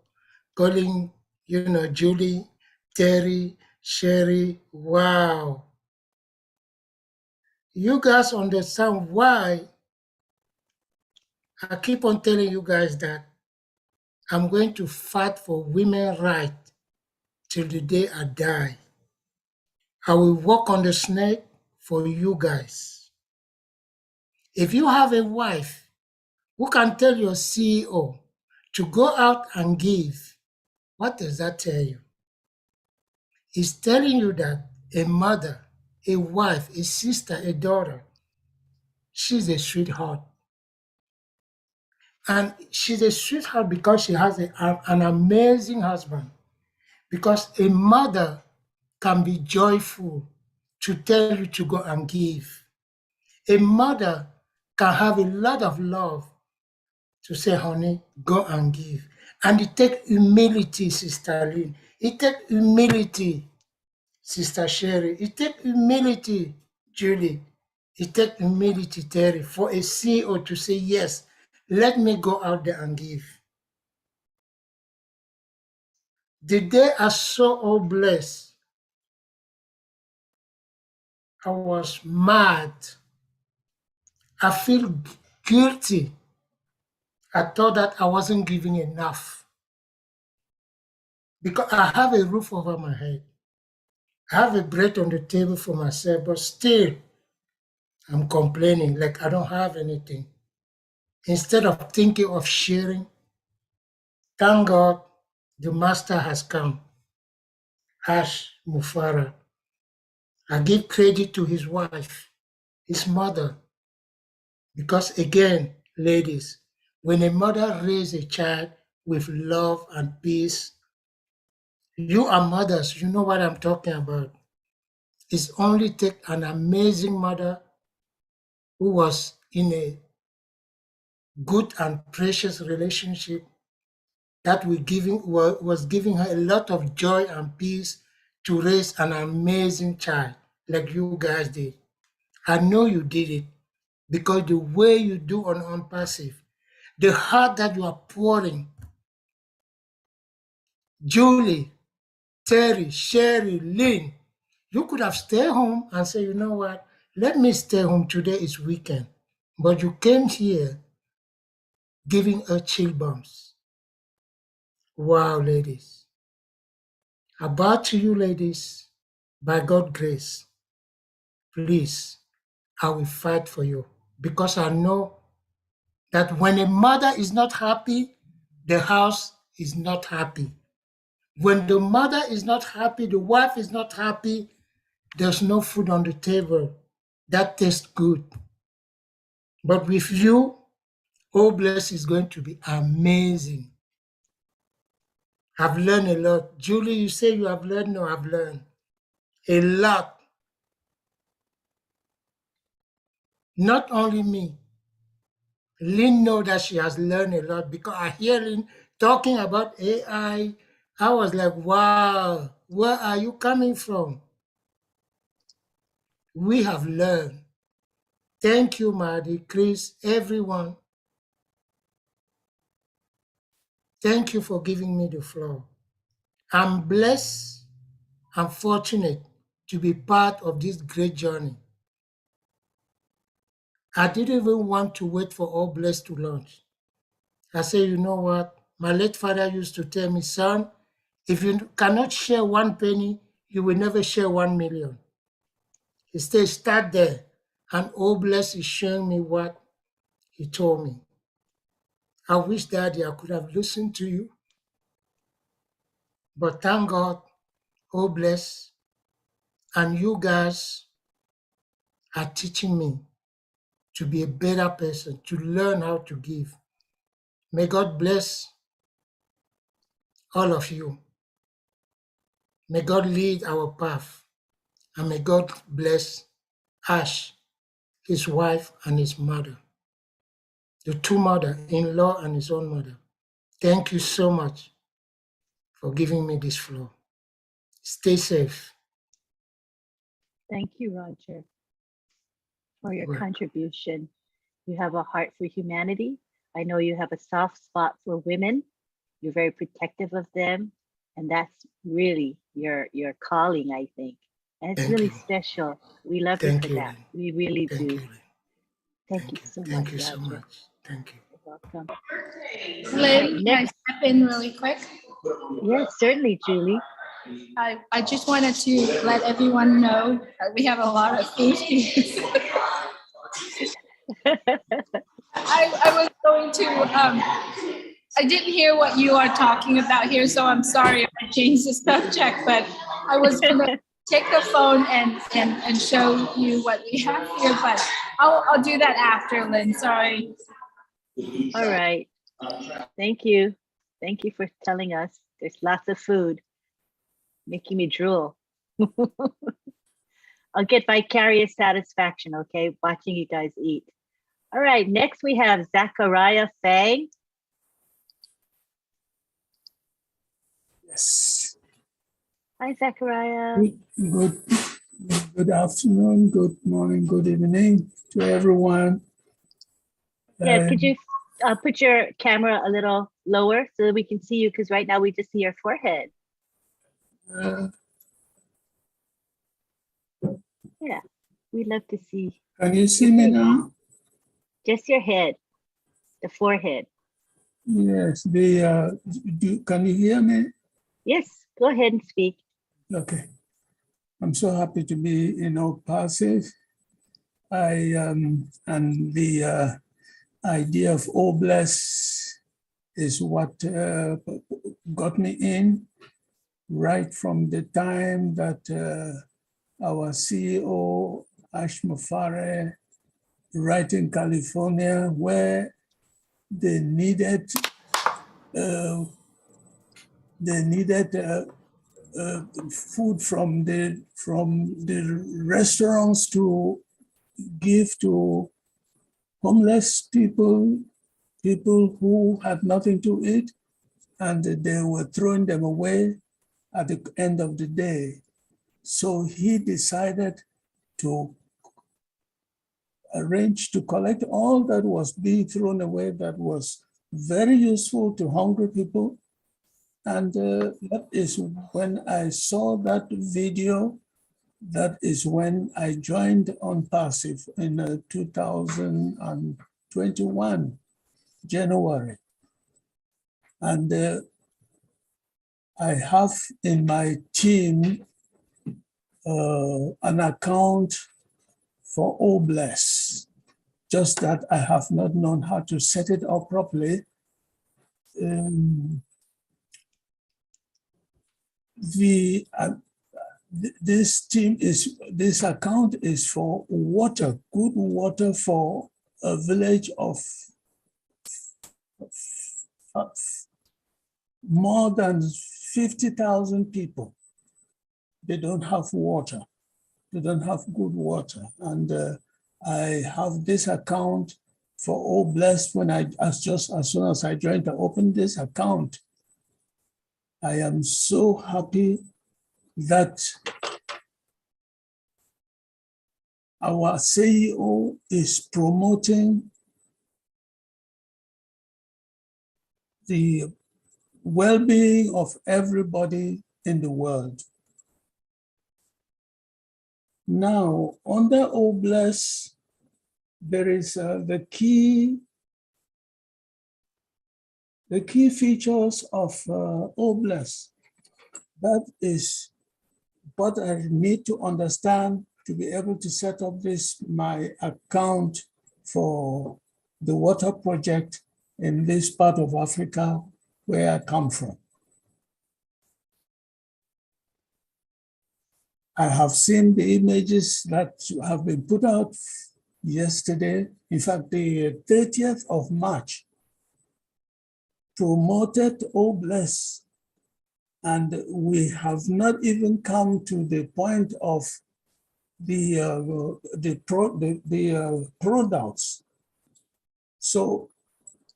calling, Julie, Terry, Sherry. Wow. You guys understand why I keep on telling you guys that I'm going to fight for women's rights till the day I die. I will walk on the snake for you guys. If you have a wife who can tell your CEO to go out and give, what does that tell you? It's telling you that a mother, a wife, a sister, a daughter, she's a sweetheart. And she's a sweetheart because she has an amazing husband. Because a mother can be joyful to tell you to go and give. A mother can have a lot of love to say, honey, go and give. And it takes humility, Sister Lynn. It takes humility, Sister Sherry. It takes humility, Julie. It takes humility, Terry, for a CEO to say, yes, let me go out there and give. The day I saw all blessed, I was mad. I feel guilty. I thought that I wasn't giving enough because I have a roof over my head. I have a bread on the table for myself, but still I'm complaining like I don't have anything. Instead of thinking of sharing, thank God the master has come, Ash Mufara. I give credit to his wife, his mother, because again, ladies, when a mother raises a child with love and peace, you are mothers, you know what I'm talking about. It's only take an amazing mother who was in a good and precious relationship that was giving her a lot of joy and peace to raise an amazing child like you guys did. I know you did it because the way you do on Onpassive, the heart that you are pouring, Julie, Terry, Sherry, Lynn, you could have stayed home and said, you know what, let me stay home, today is weekend. But you came here giving her chill bumps. Wow, ladies. I bow to you, ladies, by God's grace. Please, I will fight for you because I know that when a mother is not happy, the house is not happy. When the mother is not happy, the wife is not happy, there's no food on the table that tastes good. But with you, oh, bless is going to be amazing. I've learned a lot. Julie, you say you have learned? No, I've learned a lot. Not only me. Lynn know that she has learned a lot because I hear Lynn talking about AI. I was like, wow, where are you coming from? We have learned. Thank you, Maddie, Chris, everyone. Thank you for giving me the floor. I'm blessed and fortunate to be part of this great journey. I didn't even want to wait for All Blessed to launch. I said, you know what? My late father used to tell me, son, if you cannot share 1 penny, you will never share 1 million. He said, start there. And All Blessed is showing me what he told me. I wish, Daddy, I could have listened to you. But thank God, All Blessed, and you guys are teaching me to be a better person, to learn how to give. May God bless all of you. May God lead our path. And may God bless Ash, his wife, and his mother. The two mothers, in-law and his own mother. Thank you so much for giving me this floor. Stay safe. Thank you, Roger, for your Right. contribution. You have a heart for humanity. I know you have a soft spot for women. You're very protective of them. And that's really your calling, I think. And it's Thank really you. special. We love you Thank for you, that. Lynn. We really Thank do. you, Lynn. Thank you so much, Thank you so Roger. much. Thank you. You're welcome. Lynn, can I Next, step in really quick? yes, certainly, Julie. I just wanted to let everyone know that we have a lot of food here. I was going to, I didn't hear what you are talking about here, so I'm sorry if I changed the subject, but I was gonna take the phone and show you what we have here, but I'll do that after, Lynn, sorry. All right. Thank you. Thank you for telling us. There's lots of food, making me drool. I'll get vicarious satisfaction, okay, watching you guys eat. All right, next we have Zachariah Fang. Yes. Hi, Zachariah. Good afternoon, good morning, good evening to everyone. Yeah, could you put your camera a little lower so that we can see you? Because right now we just see your forehead. Yeah, we'd love to see. Can you see me now? Just your head, the forehead. Yes. Can you hear me? Yes, go ahead and speak. Okay. I'm so happy to be in Onpassive. And the idea of Obless is what got me in right from the time that our CEO, Ash Mufare, right in California, where they needed food from the restaurants to give to homeless people who had nothing to eat, and they were throwing them away at the end of the day. So he decided to arrange to collect all that was being thrown away that was very useful to hungry people. And that is when I saw that video, that is when I joined Onpassive in 2021, January. And I have in my team an account for Obless, just that I have not known how to set it up properly. This account is for water, good water for a village of more than 50,000 people. They don't have water. They don't have good water. And I have this account for Obless. When as soon as I joined, I opened this account. I am so happy that our CEO is promoting the well-being of everybody in the world. Now, under Obless, there is the key features of Obless. That is what I need to understand to be able to set up my account for the water project in this part of Africa where I come from. I have seen the images that have been put out yesterday. In fact, the 30th of March promoted Obless, and we have not even come to the point of the products. So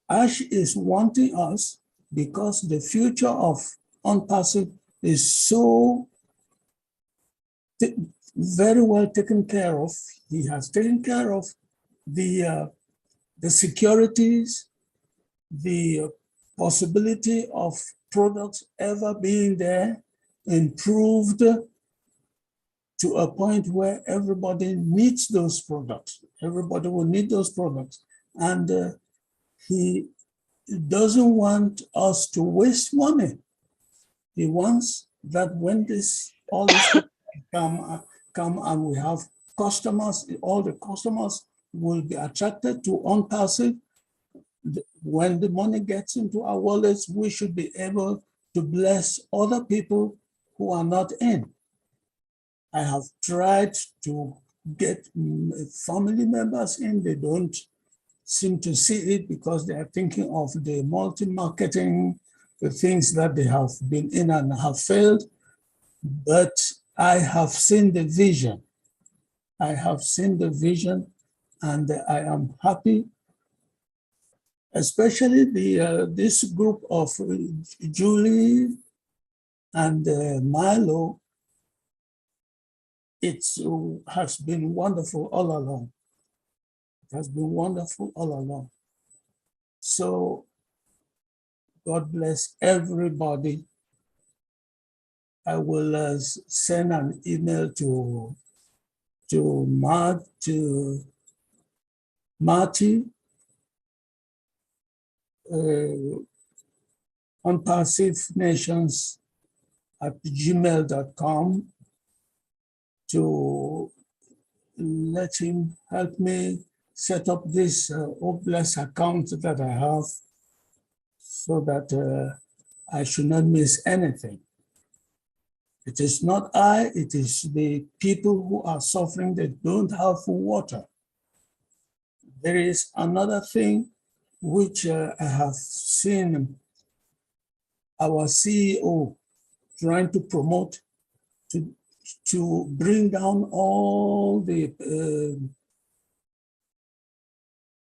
Ash is wanting us, because the future of Onpassive is so very well taken care of. He has taken care of the securities, the possibility of products ever being there, improved to a point where everybody needs those products. Everybody will need those products. And he doesn't want us to waste money. He wants that when all this come and we have customers, all the customers will be attracted to OnPassive. When the money gets into our wallets, we should be able to bless other people who are not in. I have tried to get family members in. They don't seem to see it because they are thinking of the multi-marketing, the things that they have been in and have failed. But I have seen the vision. I have seen the vision, and I am happy, especially this group of Julie and Milo. It has been wonderful all along. It has been wonderful all along. So God bless everybody. I will send an email to Marty, onpassivenations@gmail.com to let him help me set up this Obless account that I have so that I should not miss anything. It is not I, it is the people who are suffering that don't have water. There is another thing which I have seen our CEO trying to promote to bring down all the,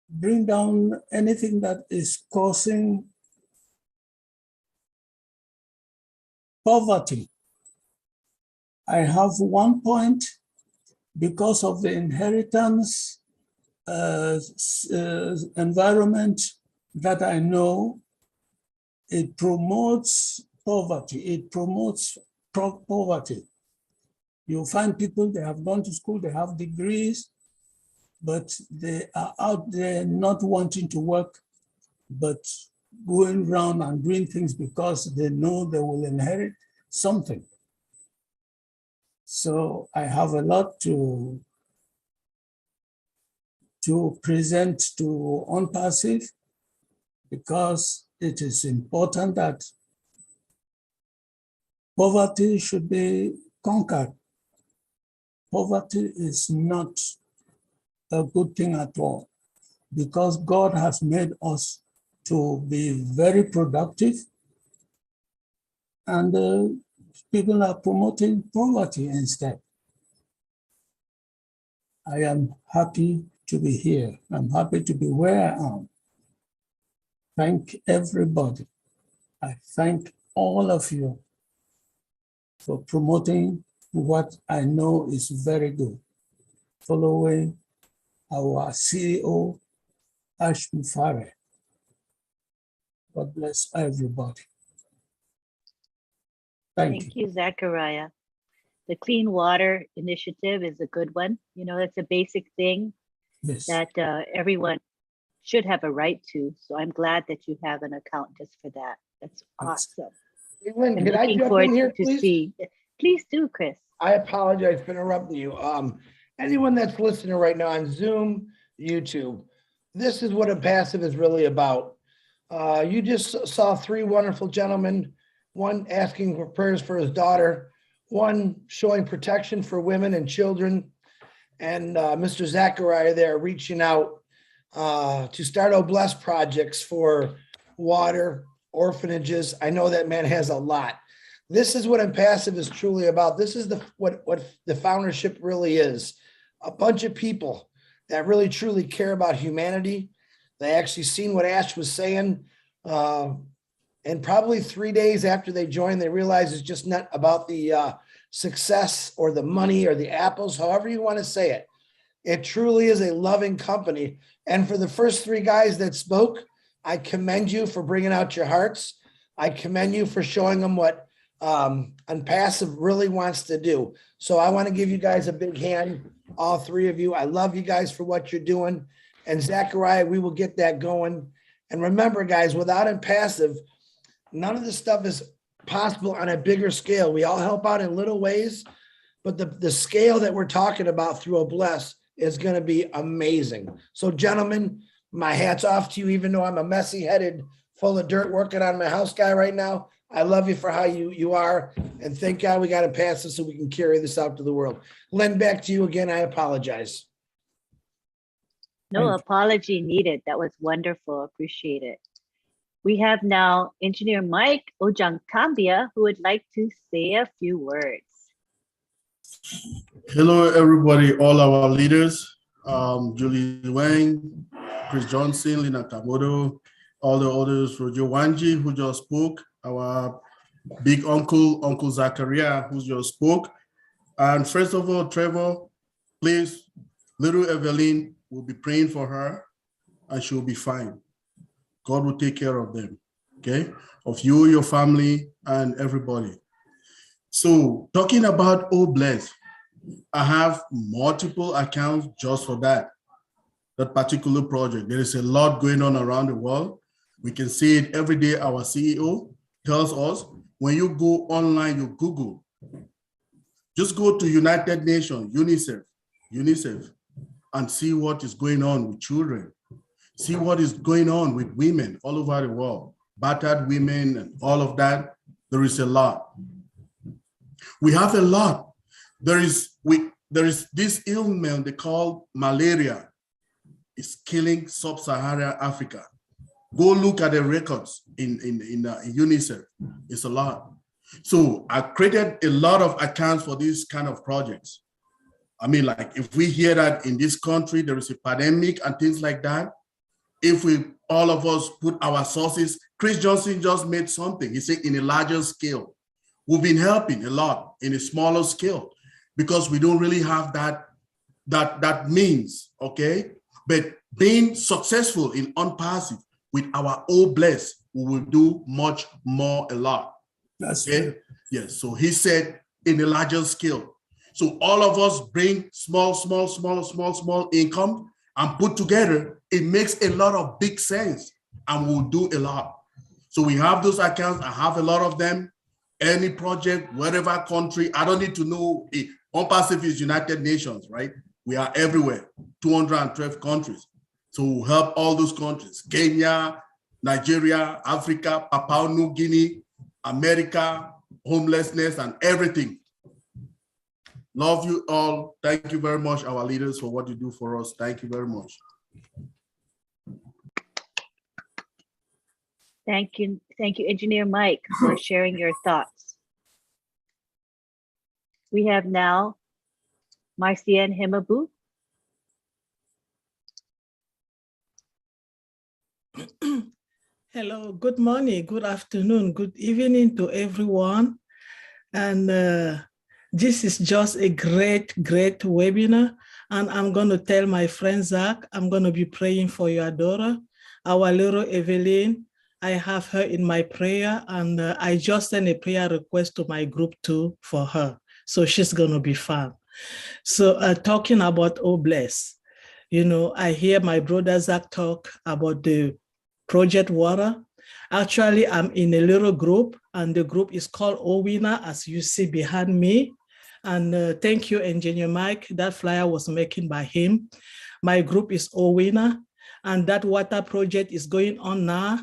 bring down anything that is causing poverty. I have one point because of the inheritance environment that I know. It promotes poverty. It promotes poverty. You'll find people, they have gone to school, they have degrees, but they are out there not wanting to work, but going around and doing things because they know they will inherit something. So I have a lot to present to OnPassive because it is important that poverty should be conquered. Poverty is not a good thing at all because God has made us to be very productive, and people are promoting poverty instead. I am happy to be here. I'm happy to be where I am. Thank everybody. I thank all of you for promoting what I know is very good, following our CEO, Ash Mufare. God bless everybody. Thank you. Thank you, Zachariah. The Clean Water Initiative is a good one. You know, that's a basic thing Yes. that everyone should have a right to. So I'm glad that you have an account just for that. That's awesome. Yvonne, I'm can I looking jump forward in here, to please? see. Please do, Chris. I apologize for interrupting you. Anyone that's listening right now on Zoom, YouTube, this is what Onpassive is really about. You just saw three wonderful gentlemen, one asking for prayers for his daughter, one showing protection for women and children, and Mr. Zachariah there reaching out to start Obless projects for water, orphanages. I know that man has a lot. This is what Onpassive is truly about. This is what the foundership really is. A bunch of people that really truly care about humanity. They actually seen what Ash was saying. And probably 3 days after they joined, they realized it's just not about the success or the money or the apples, however you want to say it. It truly is a loving company. And for the first three guys that spoke, I commend you for bringing out your hearts. I commend you for showing them what Onpassive really wants to do. So I want to give you guys a big hand, all three of you. I love you guys for what you're doing. And Zachariah, we will get that going. And remember, guys, without Onpassive, none of this stuff is possible on a bigger scale. We all help out in little ways, but the scale that we're talking about through Obless is going to be amazing. So gentlemen, my hat's off to you, even though I'm a messy headed, full of dirt working on my house guy right now. I love you for how you are. And thank God we got to pass this so we can carry this out to the world. Len, back to you again. I apologize. No apology needed. That was wonderful. Appreciate it. We have now Engineer Mike Ojangtambia, who would like to say a few words. Hello, everybody, all our leaders, Julie Wang, Chris Johnson, Lina Kamodo, all the others, Roger Wanji, who just spoke, our big uncle, Uncle Zachariah, who just spoke. And first of all, Trevor, please, little Evelyn, will be praying for her and she'll be fine. God will take care of them, okay? Of you, your family, and everybody. So talking about Oh Bless, I have multiple accounts just for that particular project. There is a lot going on around the world. We can see it every day. Our CEO tells us, when you go online, you Google, just go to United Nations, UNICEF, and see what is going on with children. See what is going on with women all over the world, battered women and all of that. There is a lot. We have a lot. There is this ailment they call malaria. It's killing sub-Saharan Africa. Go look at the records in UNICEF. It's a lot. So I created a lot of accounts for these kind of projects. I mean, like if we hear that in this country, there is a pandemic and things like that, if we, all of us put our sources, Chris Johnson just made something. He said in a larger scale. We've been helping a lot in a smaller scale because we don't really have that means, okay? But being successful in Onpassive with our Oh Bless, we will do much more, a lot. That's okay? right. Yes, so he said in a larger scale. So all of us bring small income and put together, it makes a lot of big sense and we'll do a lot. So we have those accounts, I have a lot of them. Any project, whatever country, I don't need to know. Onpassive is United Nations, right? We are everywhere, 212 countries. So we'll help all those countries, Kenya, Nigeria, Africa, Papua New Guinea, America, homelessness and everything. Love you all. Thank you very much, our leaders, for what you do for us. Thank you very much. Thank you, Engineer Mike, for sharing your thoughts. We have now Marcienne Himabu. Hello, good morning, good afternoon, good evening to everyone. And this is just a great webinar. And I'm going to tell my friend Zach, I'm going to be praying for your daughter, our little Evelyn. I have her in my prayer, and I just sent a prayer request to my group too for her. So she's going to be fine. So talking about Oh Bless, you know, I hear my brother Zach talk about the Project Water. Actually, I'm in a little group, and the group is called Oh Winner, as you see behind me. And thank you, Engineer Mike. That flyer was making by him. My group is Oh Winner, and that water project is going on now.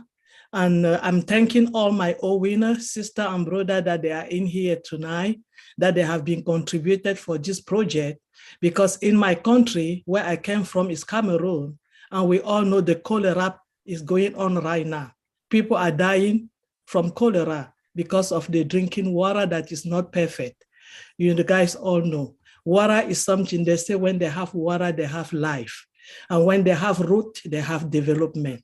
And I'm thanking all my Oh Winner sister and brother that they are in here tonight, that they have been contributed for this project, because in my country, where I came from is Cameroon, and we all know the cholera is going on right now. People are dying from cholera because of the drinking water that is not perfect. You guys all know. Water is something they say when they have water, they have life. And when they have root, they have development.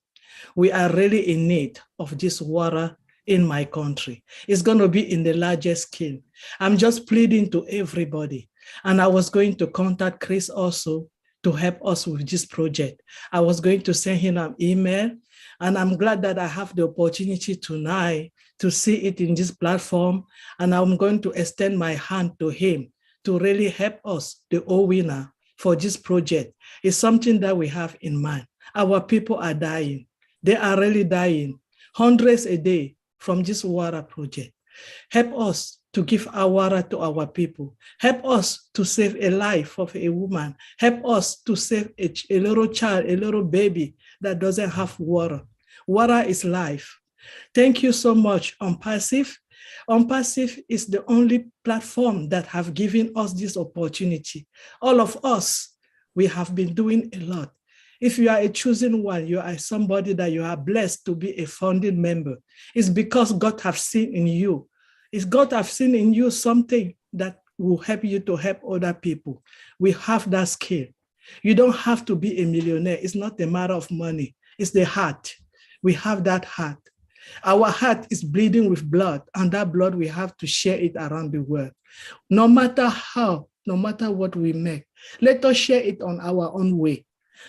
We are really in need of this water in my country. It's going to be in the largest scale. I'm just pleading to everybody. And I was going to contact Chris also to help us with this project. I was going to send him an email, and I'm glad that I have the opportunity tonight to see it in this platform. And I'm going to extend my hand to him to really help us, the Oh Winner, for this project. It's something that we have in mind. Our people are dying. They are really dying, hundreds a day from this water project. Help us to give our water to our people. Help us to save a life of a woman. Help us to save a little child, a little baby that doesn't have water. Water is life. Thank you so much, Onpassive. Onpassive is the only platform that have given us this opportunity. All of us, we have been doing a lot. If you are a chosen one, you are somebody that you are blessed to be a founding member. It's because God have seen in you. It's God have seen in you something that will help you to help other people. We have that skill. You don't have to be a millionaire. It's not a matter of money. It's the heart. We have that heart. Our heart is bleeding with blood, and that blood, we have to share it around the world. No matter how, no matter what we make, let us share it on our own way.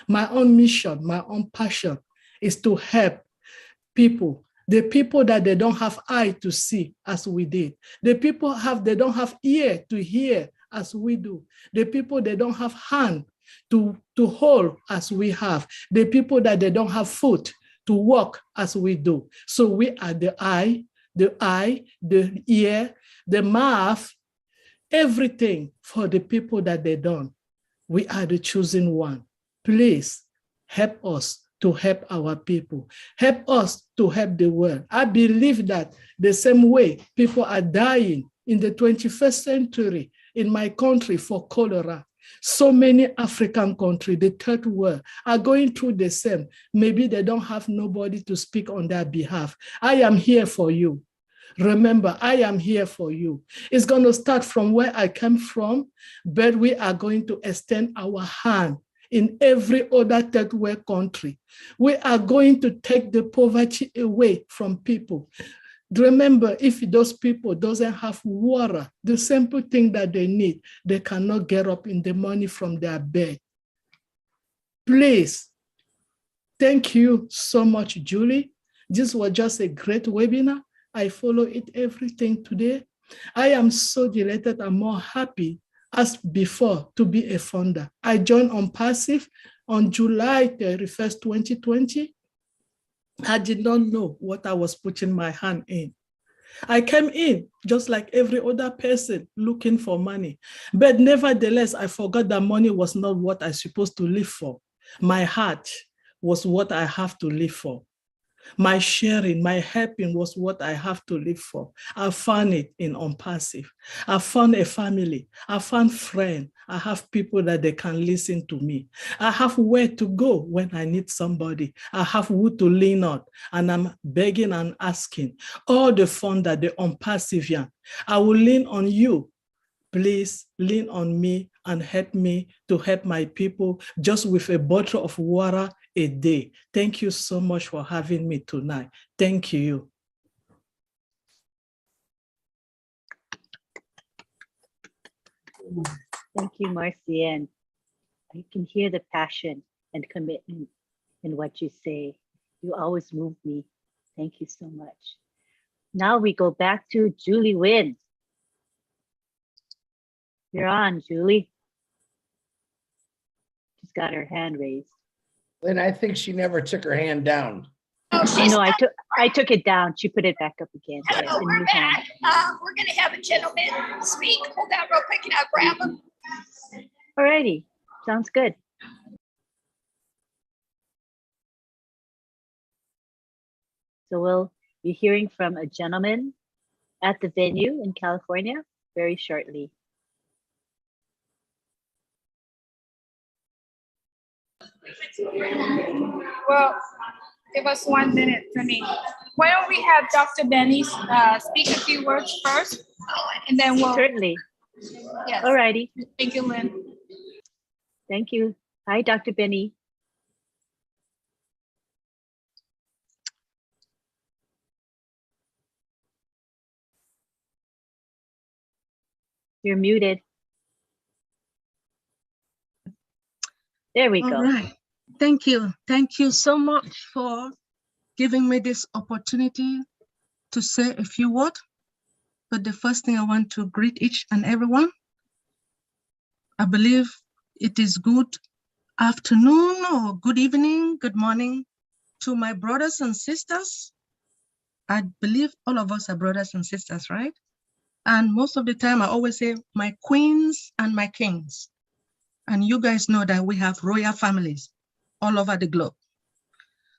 My own mission, my own passion is to help people, the people that they don't have eye to see as we did. The people they don't have ear to hear as we do. The people they don't have hand to hold as we have. The people that they don't have foot to walk as we do. So we are the eye, the ear, the mouth, everything for the people that they don't. We are the chosen one. Please help us to help our people. Help us to help the world. I believe that the same way people are dying in the 21st century in my country for cholera, so many African countries, the third world, are going through the same. Maybe they don't have nobody to speak on their behalf. I am here for you. Remember, I am here for you. It's going to start from where I came from, but we are going to extend our hand in every other third world country. We are going to take the poverty away from people. Remember, if those people doesn't have water, the simple thing that they need, they cannot get up in the morning from their bed. Please, thank you so much, Julie. This was just a great webinar. I follow it everything today. I am so delighted and more happy as before to be a founder. I joined Onpassive on July 31st, 2020. I did not know what I was putting my hand in. I came in just like every other person looking for money. But nevertheless, I forgot that money was not what I supposed to live for. My heart was what I have to live for. My sharing, my helping was what I have to live for. I found it in Onpassive. I found a family. I found friends. I have people that they can listen to me. I have where to go when I need somebody. I have who to lean on. And I'm begging and asking all the founder, the Onpassivian, I will lean on you. Please lean on me and help me to help my people just with a bottle of water a day. Thank you so much for having me tonight. Thank you. Thank you, Marcienne. I can hear the passion and commitment in what you say. You always move me. Thank you so much. Now we go back to Julie Wynn. You're on, Julie. She's got her hand raised. Lynn, I think she never took her hand down. Oh, Oh, no, I took it down. She put it back up again. Yes, Hello, a we're new hand. back. We're going to have a gentleman speak. Hold on real quick and I'll grab him. Alrighty, sounds good. So we'll be hearing from a gentleman at the venue in California very shortly. Well, give us 1 minute for me. Why don't we have Dr. Benny speak a few words first, and then we'll. Certainly. Yes. Alrighty. Thank you, Lynn. Thank you. Hi, Dr. Benny. You're muted. There we go. All right. Thank you. Thank you so much for giving me this opportunity to say a few words. But the first thing I want to greet each and everyone. I believe it is good afternoon or good evening, good morning to my brothers and sisters. I believe all of us are brothers and sisters, right? And most of the time, I always say my queens and my kings. And you guys know that we have royal families all over the globe.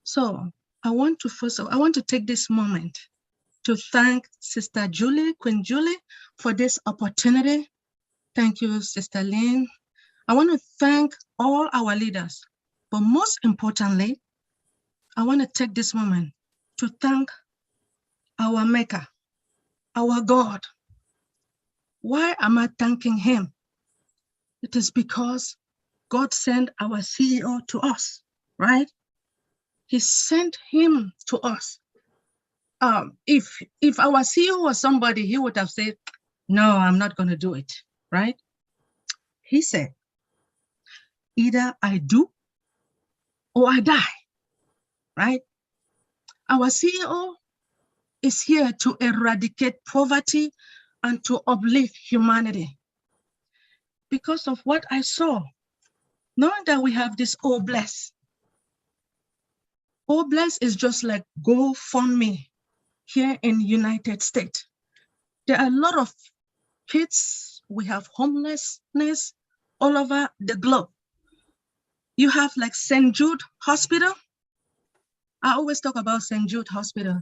So I want to take this moment to thank Sister Julie, Queen Julie, for this opportunity. Thank you, Sister Lynn. I want to thank all our leaders, but most importantly, I want to take this moment to thank our Maker, our God. Why am I thanking him? It is because God sent our CEO to us, right? He sent him to us. If our CEO was somebody, he would have said, no, I'm not going to do it, right? He said, either I do or I die, right? Our CEO is here to eradicate poverty and to uplift humanity. Because of what I saw, knowing that we have this Oh Bless. Oh Bless is just like GoFundMe here in United States. There are a lot of kids, we have homelessness all over the globe. You have like St. Jude Hospital. I always talk about St. Jude Hospital.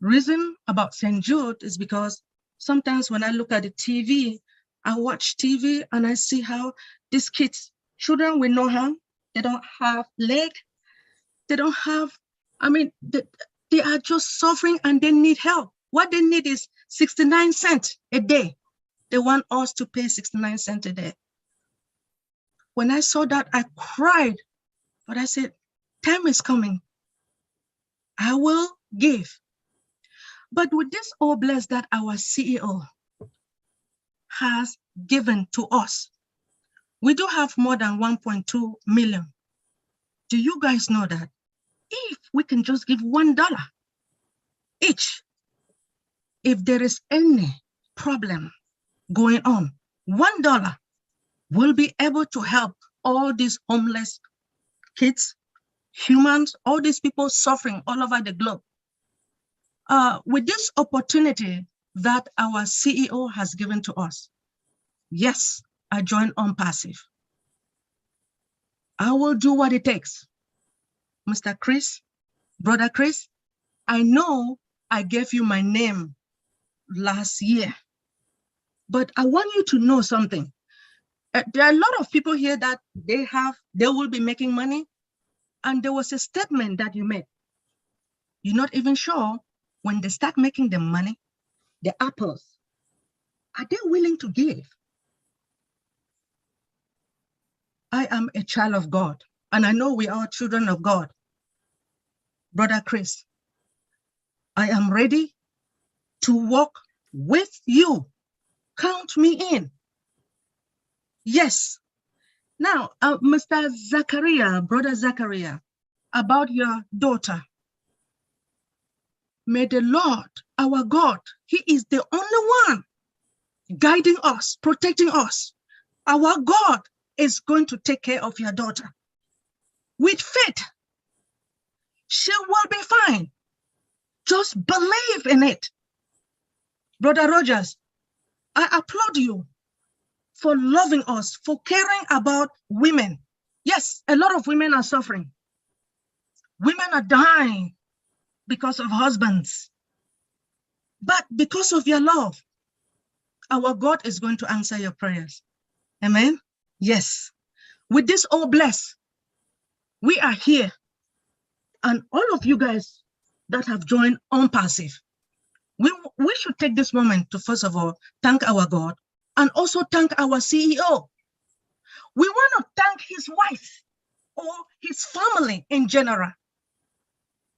Reason about St. Jude is because sometimes when I look at the TV, I watch TV and I see how these kids, children with no hand, they don't have leg, they don't have, they are just suffering and they need help. What they need is 69 cents a day. They want us to pay 69 cents a day. When I saw that, I cried, but I said, time is coming. I will give. But with this all blessed that our CEO has given to us, we do have more than 1.2 million. Do you guys know that if we can just give $1 each, if there is any problem going on, $1 will be able to help all these homeless kids, humans, all these people suffering all over the globe. With this opportunity that our CEO has given to us, yes, I joined Onpassive. I will do what it takes. Mr. Chris, Brother Chris, I know I gave you my name last year, but I want you to know something. There are a lot of people here that they will be making money, and there was a statement that you made. You're not even sure when they start making the money, the apples, are they willing to give? I am a child of God, and I know we are children of God. Brother Chris, I am ready to walk with you. Count me in. Yes. Now, Mr. Zachariah, Brother Zachariah, about your daughter. May the Lord, our God, he is the only one guiding us, protecting us. Our God is going to take care of your daughter. With faith, she will be fine. Just believe in it. Brother Rogers, I applaud you for loving us, for caring about women. Yes, a lot of women are suffering. Women are dying because of husbands. But because of your love, our God is going to answer your prayers. Amen? Yes. With this all blessed, we are here. And all of you guys that have joined Onpassive, we should take this moment to, first of all, thank our God and also thank our CEO. We want to thank his wife or his family in general.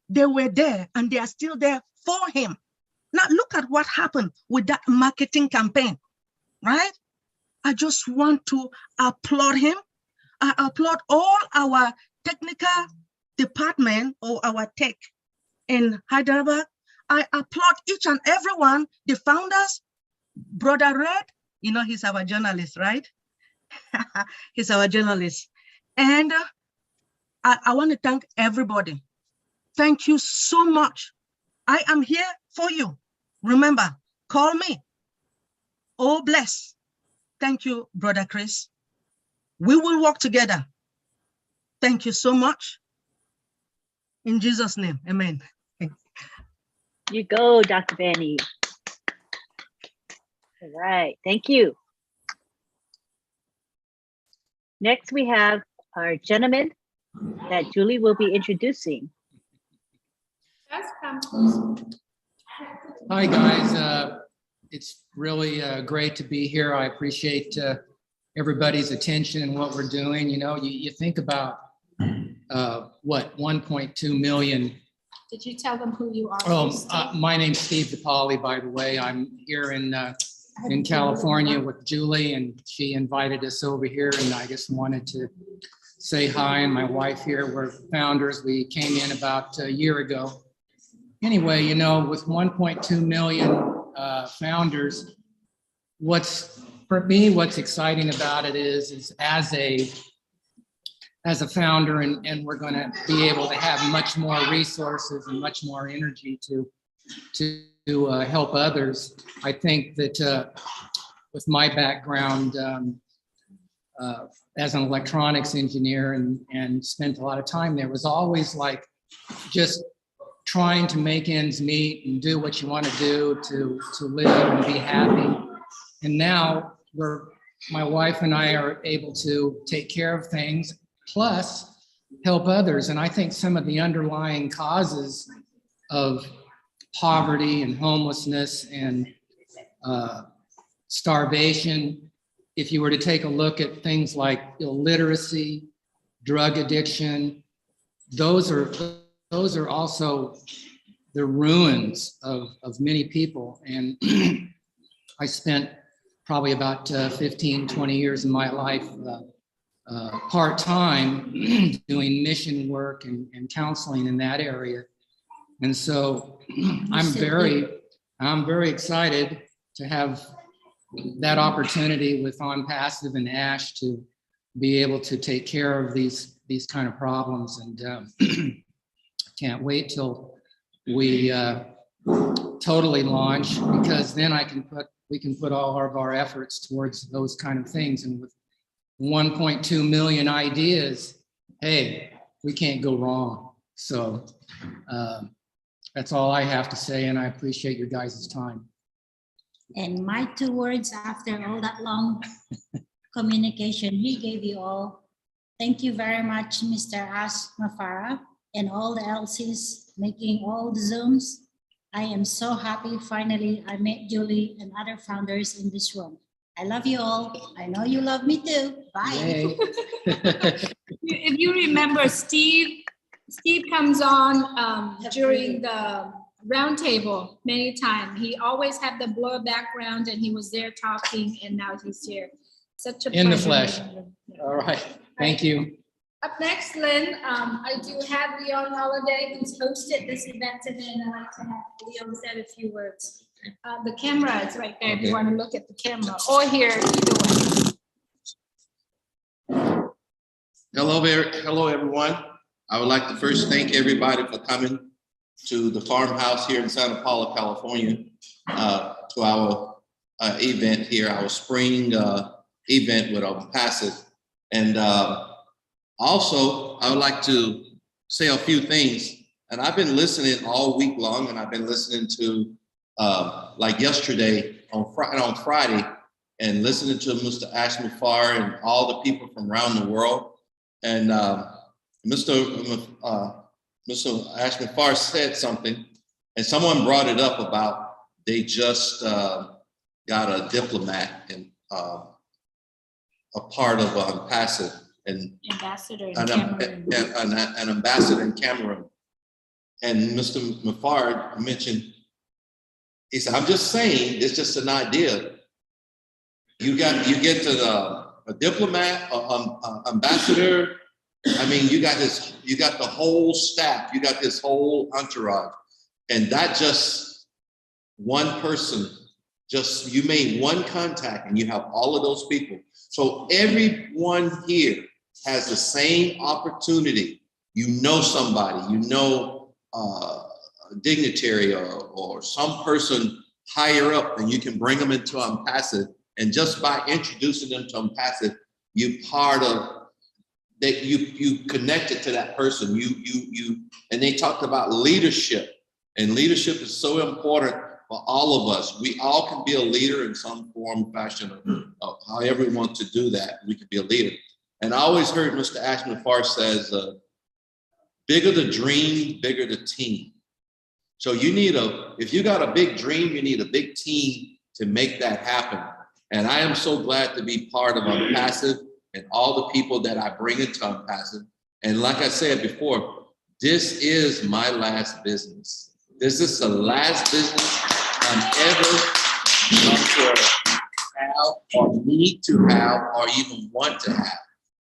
They were there and they are still there for him. Now look at what happened with that marketing campaign, right? I just want to applaud him. I applaud all our technical department or our tech in Hyderabad. I applaud each and everyone, the founders, Brother Red, you know, he's our journalist, right? He's our journalist. And I want to thank everybody. Thank you so much. I am here for you. Remember, call me. Oh, bless. Thank you, Brother Chris. We will work together. Thank you so much. In Jesus' name, amen. You go, Dr. Benny. All right, thank you. Next, we have our gentleman that Julie will be introducing. Hi, guys. It's really great to be here. I appreciate everybody's attention and what we're doing. You know, you think about what, 1.2 million. Did you tell them who you are? Oh, my name's Steve DePauli, by the way. I'm here in California with Julie, and she invited us over here, and I just wanted to say hi. And my wife here, we're founders. We came in about a year ago. Anyway, you know, with 1.2 million founders, for me, what's exciting about it is as a founder, and we're going to be able to have much more resources and much more energy to help others. I think that with my background as an electronics engineer and spent a lot of time there, was always like just trying to make ends meet and do what you want to do to live and be happy. And now my wife and I are able to take care of things, plus help others. And I think some of the underlying causes of poverty and homelessness and starvation, if you were to take a look at things like illiteracy, drug addiction, those are also the ruins of many people. And I spent probably about 15, 20 years of my life part-time doing mission work and counseling in that area. And so I'm very excited to have that opportunity with OnPassive and Ash to be able to take care of these kind of problems. And can't wait till we totally launch, because then we can put all of our efforts towards those kind of things. And with 1.2 million ideas, hey, we can't go wrong. So that's all I have to say, and I appreciate your guys' time. And my 2 words after all that long communication he gave you all. Thank you very much, Mr. Ash Mafara, and all the LCs making all the Zooms. I am so happy finally I met Julie and other founders in this room. I love you all. I know you love me too. Bye. If you remember, Steve comes on during the roundtable many times. He always had the blur background, and he was there talking, and now he's here. Such a pleasure. In the flesh. All right. Thank you. Up next, Lynn, I do have Leon Holiday, who's hosted this event today, and I'd like to have Leon say a few words. The camera is right there, if you want to look at the camera, or here, either way. Hello, everyone. I would like to first thank everybody for coming to the farmhouse here in Santa Paula, California, to our event here, our spring event with Onpassive. And also, I would like to say a few things. And I've been listening all week long, and I've been listening to, like yesterday on Friday, and listening to Mr. Ash Mafar and all the people from around the world. And Mr. Ash Mafar said something, and someone brought it up about they just got a diplomat and a part of Onpassive, and an ambassador in Cameroon. And Mr. Mafar mentioned, he said, I'm just saying, it's just an idea. You get to a diplomat, ambassador. I mean, you got the whole staff, you got this whole entourage, and that just one person, just you made one contact and you have all of those people. So everyone here has the same opportunity. You know somebody, you know a dignitary or some person higher up, and you can bring them into Onpassive. And just by introducing them to Onpassive, you part of that. You connected to that person. And they talked about leadership, and leadership is so important for all of us. We all can be a leader in some form, fashion, of however we want to do that. We can be a leader. And I always heard Mr. Ashman Farr says, bigger the dream, bigger the team. So you need if you got a big dream, you need a big team to make that happen. And I am so glad to be part of Onpassive and all the people that I bring into Onpassive. And like I said before, this is my last business. This is the last business I'm ever going to have or need to have or even want to have.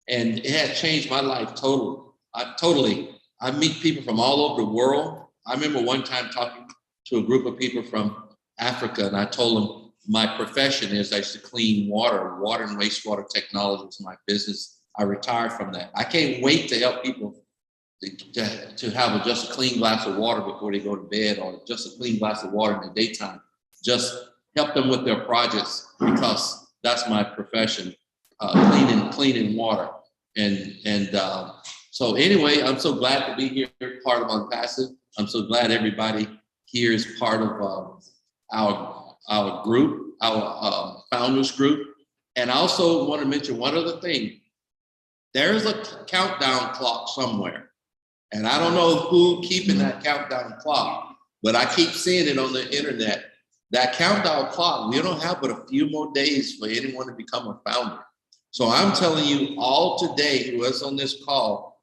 And it had changed my life totally. I meet people from all over the world. I remember one time talking to a group of people from Africa, and I told them my profession is I used to clean water and wastewater technology was my business. I retired from that. I can't wait to help people to have just a clean glass of water before they go to bed, or just a clean glass of water in the daytime. Just help them with their projects, because that's my profession, cleaning water. So anyway, I'm so glad to be here, part of Onpassive. I'm so glad everybody here is part of our group, our founders group. And I also want to mention one other thing. There is a countdown clock somewhere. And I don't know who keeping that countdown clock, but I keep seeing it on the internet. That countdown clock, we don't have but a few more days for anyone to become a founder. So I'm telling you all today, who is on this call,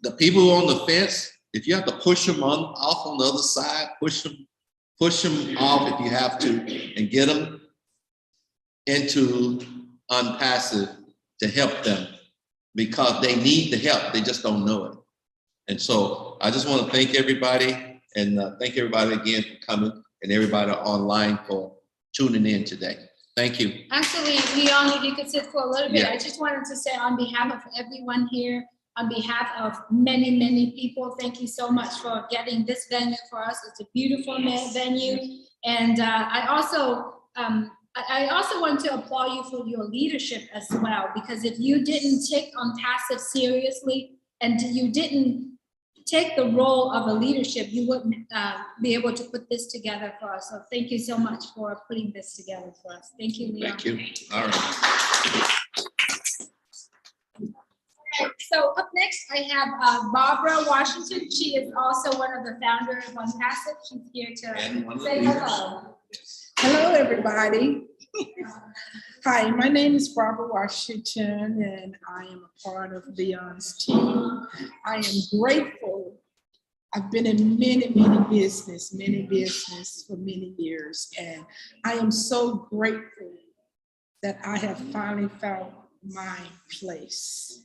the people who are on the fence, if you have to push them off on the other side, push them off if you have to, and get them into Onpassive to help them, because they need the help. They just don't know it. And so I just want to thank everybody, and thank everybody again for coming, and everybody online for tuning in today. Thank you. Actually, Leon, if you could sit for a little bit, Yeah. I just wanted to say on behalf of everyone here, on behalf of many, many people, thank you so much for getting this venue for us. It's a beautiful venue. And I also want to applaud you for your leadership as well, because if you didn't take Onpassive seriously and you didn't take the role of a leadership, you wouldn't be able to put this together for us. So thank you so much for putting this together for us. Thank you, Leon. Thank you. All right. So up next, I have Barbara Washington. She is also one of the founders of Onpassive. She's here to say hello. Hello, everybody. Hi, my name is Barbara Washington, and I am a part of Leon's team. I am grateful. I've been in many business for many years, and I am so grateful that I have finally found my place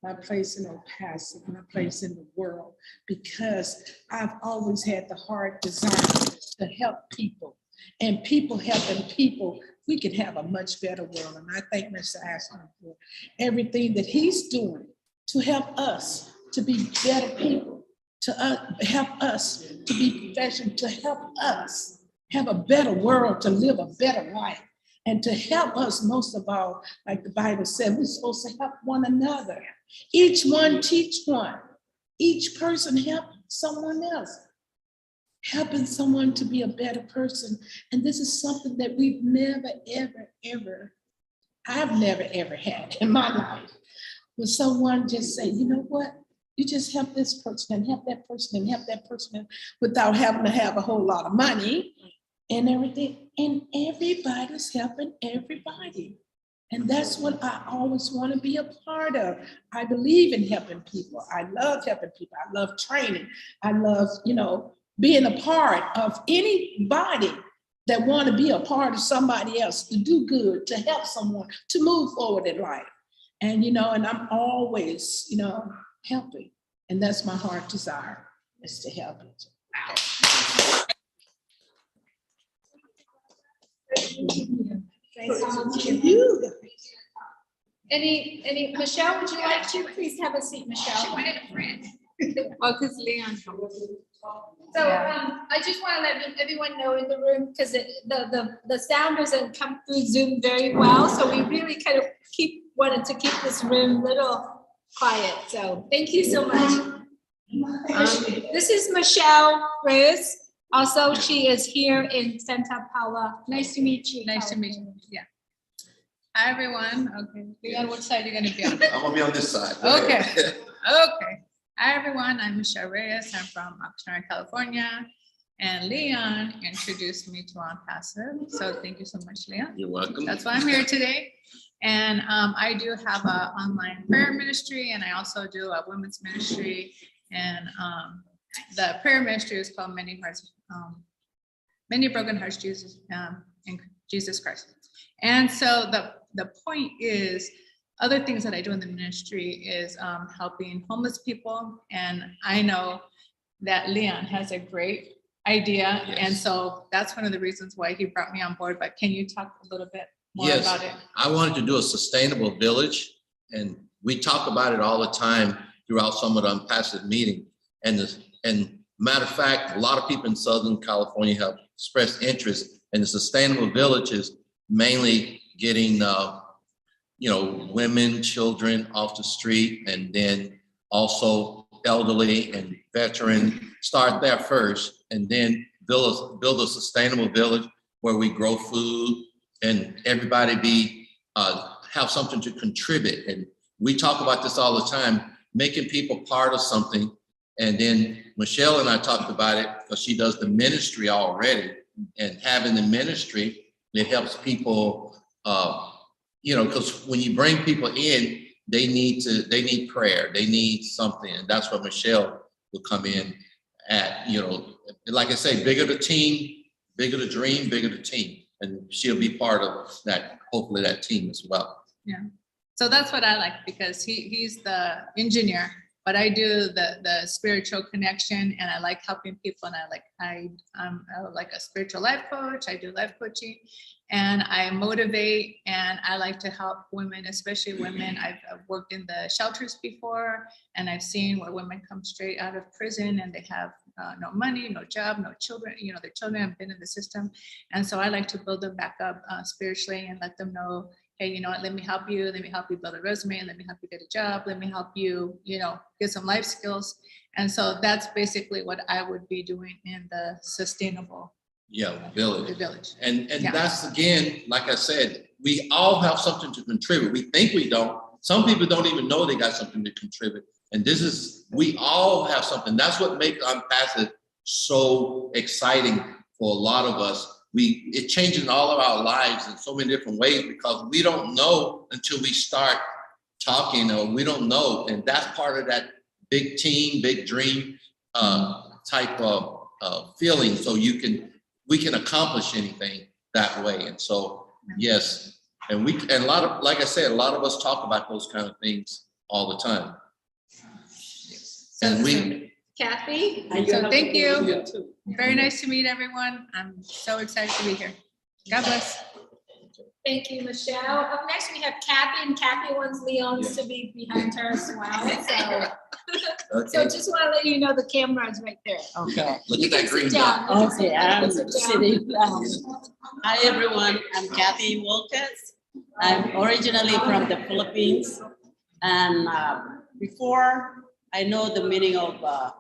in Onpassive, my place in the world, because I've always had the hard desire to help people. And people helping people, we can have a much better world. And I thank Mr. Ashman for everything that he's doing to help us to be better people, to help us to be professional, to help us have a better world, to live a better life, and to help us most of all, like the Bible said, we're supposed to help one another. Each one teach one. Each person help someone else. Helping someone to be a better person. And this is something that we've never, ever had in my life. When someone just say, you know what? You just help this person and help that person and help that person without having to have a whole lot of money and everything. And everybody's helping everybody. And that's what I always want to be a part of. I believe in helping people. I love helping people. I love training. I love, being a part of anybody that want to be a part of somebody else, to do good, to help someone, to move forward in life. And, and I'm always, helping. And that's my heart desire, is to help it. Thank you. Any, Michelle, would you like to please have a seat, Michelle? She wanted a friend. Well, because Leon. So I just want to let everyone know in the room, because the sound doesn't come through Zoom very well. So we really kind of wanted to keep this room a little quiet. So thank you so much. This is Michelle Reyes. Also, she is here in Santa Paula. Nice to meet you. Nice to meet you. Yeah. Hi, everyone. Okay. Leon, what side are you going to be on? I'm gonna be on this side. Okay. Okay. Hi, everyone. I'm Michelle Reyes. I'm from Oxnard, California. And Leon introduced me to Onpassive. So thank you so much, Leon. You're welcome. That's why I'm here today. And I do have an online prayer ministry, and I also do a women's ministry. And the prayer ministry is called Many Broken Hearts, Jesus in Jesus Christ. And so the point is, other things that I do in the ministry is helping homeless people. And I know that Leon has a great idea. Yes. And so that's one of the reasons why he brought me on board. But can you talk a little bit more Yes, about it? I wanted to do a sustainable village, and we talk about it all the time throughout some of the Onpassive meeting. And matter of fact, a lot of people in Southern California have expressed interest in the sustainable villages, mainly getting women, children off the street, and then also elderly and veteran. Start there first, and then build a sustainable village where we grow food and everybody have something to contribute. And we talk about this all the time, making people part of something. And then Michelle and I talked about it because she does the ministry already, and having the ministry, it helps people, because when you bring people in, they need prayer, they need something. And that's what Michelle will come in at, like I say, bigger the team, bigger the dream, bigger the team. And she'll be part of that, hopefully that team as well. Yeah. So that's what I like, because he's the engineer, but I do the spiritual connection, and I like helping people, and I'm like a spiritual life coach. I do life coaching, and I motivate, and I like to help women, especially women. I've worked in the shelters before, and I've seen where women come straight out of prison and they have no money, no job, no children. Their children have been in the system, and so I like to build them back up spiritually and let them know, hey, you know what, let me help you. Let me help you build a resume, and let me help you get a job. Let me help you, get some life skills. And so that's basically what I would be doing in the sustainable Village. The village. And that's, again, like I said, we all have something to contribute. We think we don't. Some people don't even know they got something to contribute. And we all have something. That's what makes Onpassive so exciting for a lot of us. It changes all of our lives in so many different ways, because we don't know until we start talking, or we don't know. And that's part of that big team, big dream type of feeling. So we can accomplish anything that way. And so, yes. And a lot of, like I said, a lot of us talk about those kind of things all the time. And Kathy, so thank you. Very nice to meet everyone. I'm so excited to be here. God bless. Thank you, Michelle. Up next, we have Kathy, and Kathy wants Leon's to be behind her as well. So just want to let you know the camera is right there. Okay. Look at that green dot. dot. Okay, I'm sitting down. Hi, everyone. I'm Kathy Wilkes. I'm originally from the Philippines. And before I know the meaning of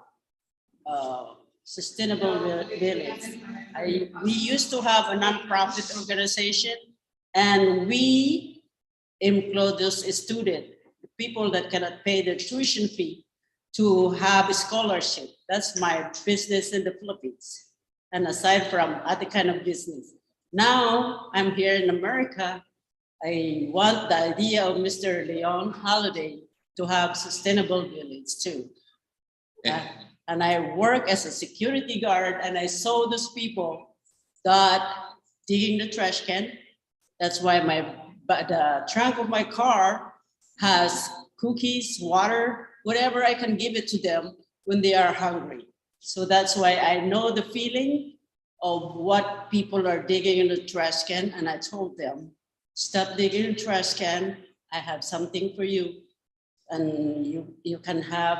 sustainable village, we used to have a nonprofit organization, and we employ those students, people that cannot pay their tuition fee, to have a scholarship. That's my business in the Philippines. And aside from other kind of business. Now I'm here in America. I want the idea of Mr. Leon Holiday to have sustainable village too. And I work as a security guard, and I saw those people that digging the trash can. That's why the trunk of my car has cookies, water, whatever I can give it to them when they are hungry. So that's why I know the feeling of what people are digging in the trash can. And I told them, stop digging in the trash can. I have something for you. And you can have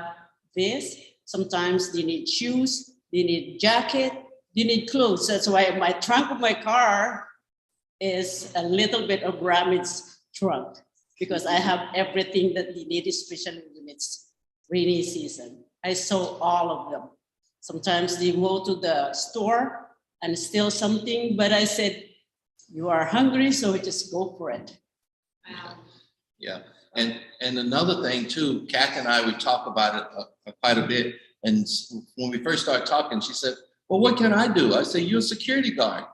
this. Sometimes they need shoes, you need jacket, you need clothes. That's why my trunk of my car is a little bit of Ramit's trunk, because I have everything that you need, especially when it's rainy season. I sew all of them. Sometimes they go to the store and steal something, but I said, you are hungry, so just go for it. Yeah, and another thing too, Kathy and I would talk about it quite a bit. And when we first started talking, she said, well, what can I do? I said, you're a security guard.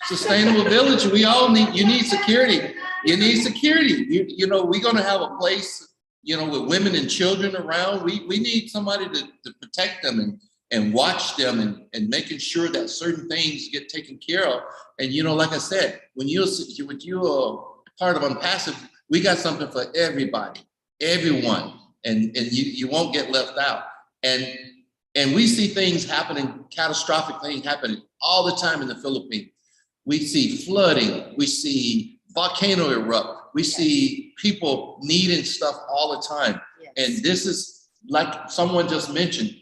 Sustainable village, we all need, you need security. You need security. You know, we're gonna have a place, you know, with women and children around. We need somebody to protect them and watch them and making sure that certain things get taken care of. And, you know, like I said, when you're part of Onpassive, we got something for everybody, everyone, and you won't get left out. And we see things happening, catastrophic things happening all the time in the Philippines. We see flooding, we see volcano erupt, we see people needing stuff all the time. Yes. And this is, like someone just mentioned,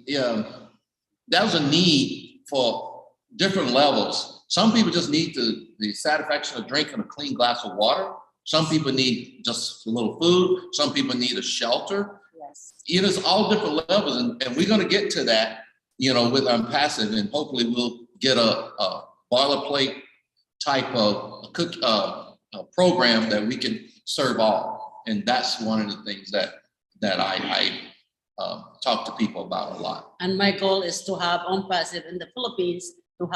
that was a need for different levels. Some people just need the satisfaction of drinking a clean glass of water. Some people need just a little food. Some people need a shelter. Yes. You know, it's all different levels. And we're going to get to that, you know, with Onpassive, and hopefully we'll get a boilerplate type of program that we can serve all. And that's one of the things that I talk to people about a lot. And my goal is to have Onpassive in the Philippines, to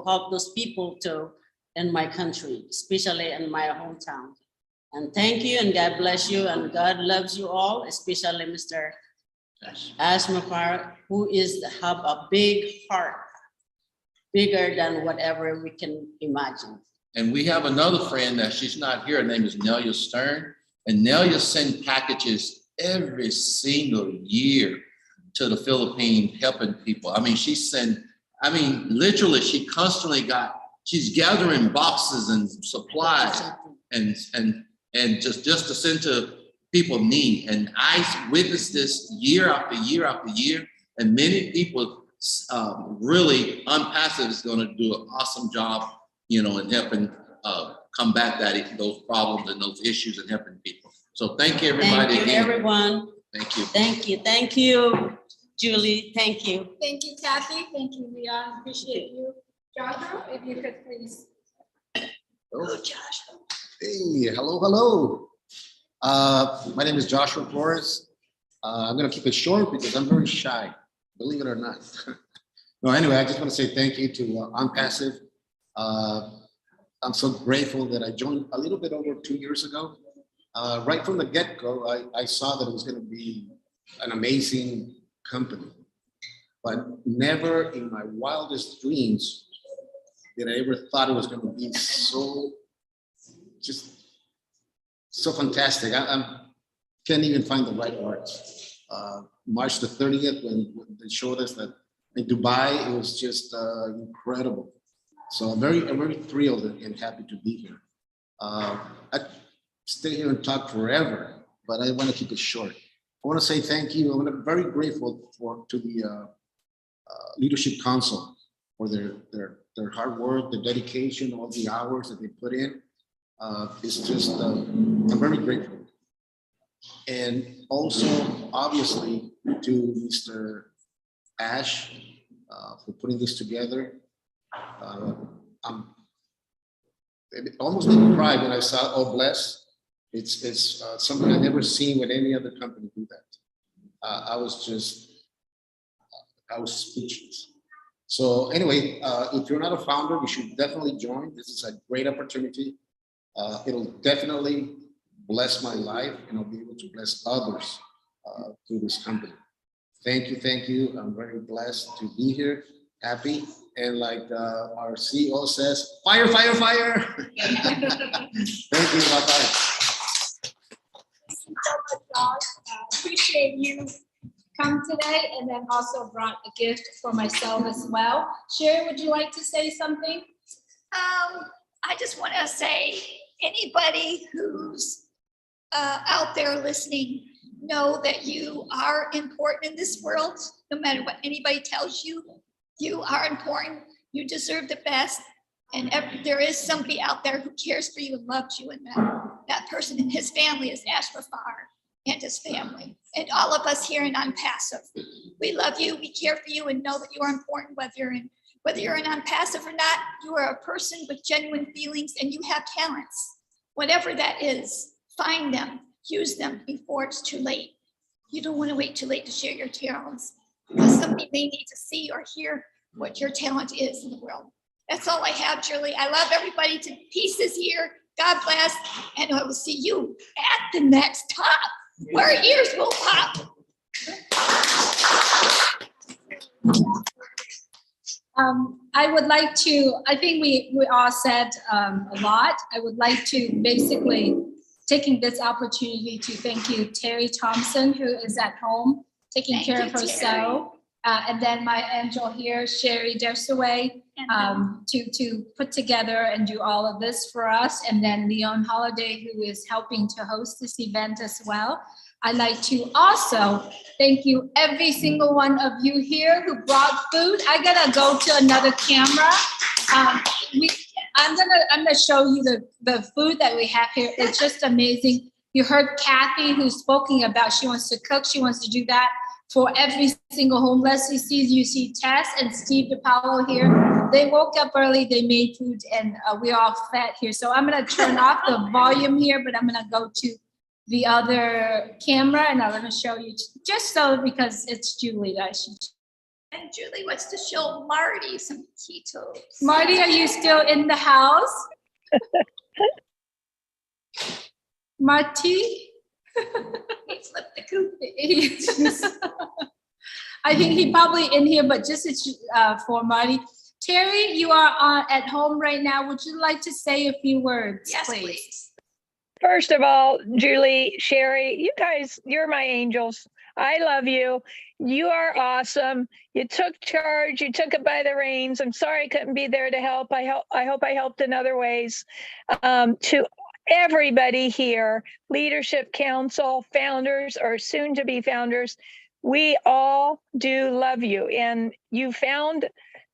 help those people too in my country, especially in my hometown. And thank you, and God bless you, and God loves you all, especially Mr. Ash Mafara, who have a big heart, bigger than whatever we can imagine. And we have another friend that she's not here. Her name is Nelia Stern. And Nelia sends packages every single year to the Philippines, helping people. I mean, literally, she's gathering boxes and supplies and just to send to people in need. And I witnessed this year after year after year, and many people really, Onpassive is going to do an awesome job, you know, in helping combat those problems and those issues and helping people. So thank you, everybody. Thank you, everyone. Thank you. Thank you. Thank you, Julie. Thank you. Thank you, Kathy. Thank you, Leon. Appreciate you. Joshua, if you could please. Hello, Joshua. Hey, hello. My name is Joshua Flores. I'm going to keep it short because I'm very shy, believe it or not. No, anyway, I just want to say thank you to Onpassive. I'm so grateful that I joined a little bit over 2 years ago. Right from the get-go, I saw that it was going to be an amazing company, but never in my wildest dreams did I ever thought it was going to be so fantastic. I can't even find the right words. March the 30th, when they showed us that in Dubai, it was just incredible. So I'm very thrilled and happy to be here. I stay here and talk forever, but I want to keep it short. I want to say thank you. I'm very grateful to the Leadership Council for their hard work, the dedication, all the hours that they put in. It's just, I'm very grateful. And also, obviously, to Mr. Ash for putting this together. I'm almost didn't cry when I saw Oh Bless. It's something I've never seen with any other company do that. I was speechless. So anyway, if you're not a founder, you should definitely join. This is a great opportunity. It'll definitely bless my life, and I'll be able to bless others through this company. Thank you. I'm very blessed to be here, happy. And like our CEO says, fire. Thank you, bye-bye. So much, Josh. Appreciate you come today, and then also brought a gift for myself as well. Sherry, would you like to say something? I just want to say, anybody who's out there listening, know that you are important in this world, no matter what anybody tells you. You are important. You deserve the best. And there is somebody out there who cares for you and loves you. And that person and his family is Ash Mafar and his family. And all of us here in Onpassive. We love you. We care for you and know that you are important, whether you're in Onpassive or not. You are a person with genuine feelings and you have talents. Whatever that is, find them, use them before it's too late. You don't want to wait too late to share your talents because somebody may need to see or hear what your talent is in the world. That's all I have, Julie. I love everybody to pieces here. God bless. And I will see you at the next top where ears will pop. I would like to, I think we all said a lot. I would like to basically taking this opportunity to thank you, Terry Thompson, who is at home taking care of herself. And then my angel here, Sherry Dersaway, to put together and do all of this for us. And then Leon Holiday, who is helping to host this event as well. I'd like to also thank you, every single one of you here who brought food. I gotta go to another camera. I'm gonna show you the food that we have here. It's just amazing. You heard Kathy who's speaking about she wants to cook, she wants to do that for every single homeless. You see Tess and Steve DiPaolo here. They woke up early, they made food, and we all fed here. So I'm gonna turn off the volume here, but I'm gonna go to the other camera and I'm gonna show you just so because it's Julie. And Julie wants to show Marty some ketos. Marty, are you still in the house? Marty? He flipped the coop. I think he probably in here, but just for Marty. Terry, you are at home right now. Would you like to say a few words, yes, please? First of all, Julie, Sherry, you guys, you're my angels. I love you. You are awesome. You took charge. You took it by the reins. I'm sorry I couldn't be there to help. I hope I helped in other ways. To everybody here, Leadership Council, founders or soon to be founders, we all do love you. And you found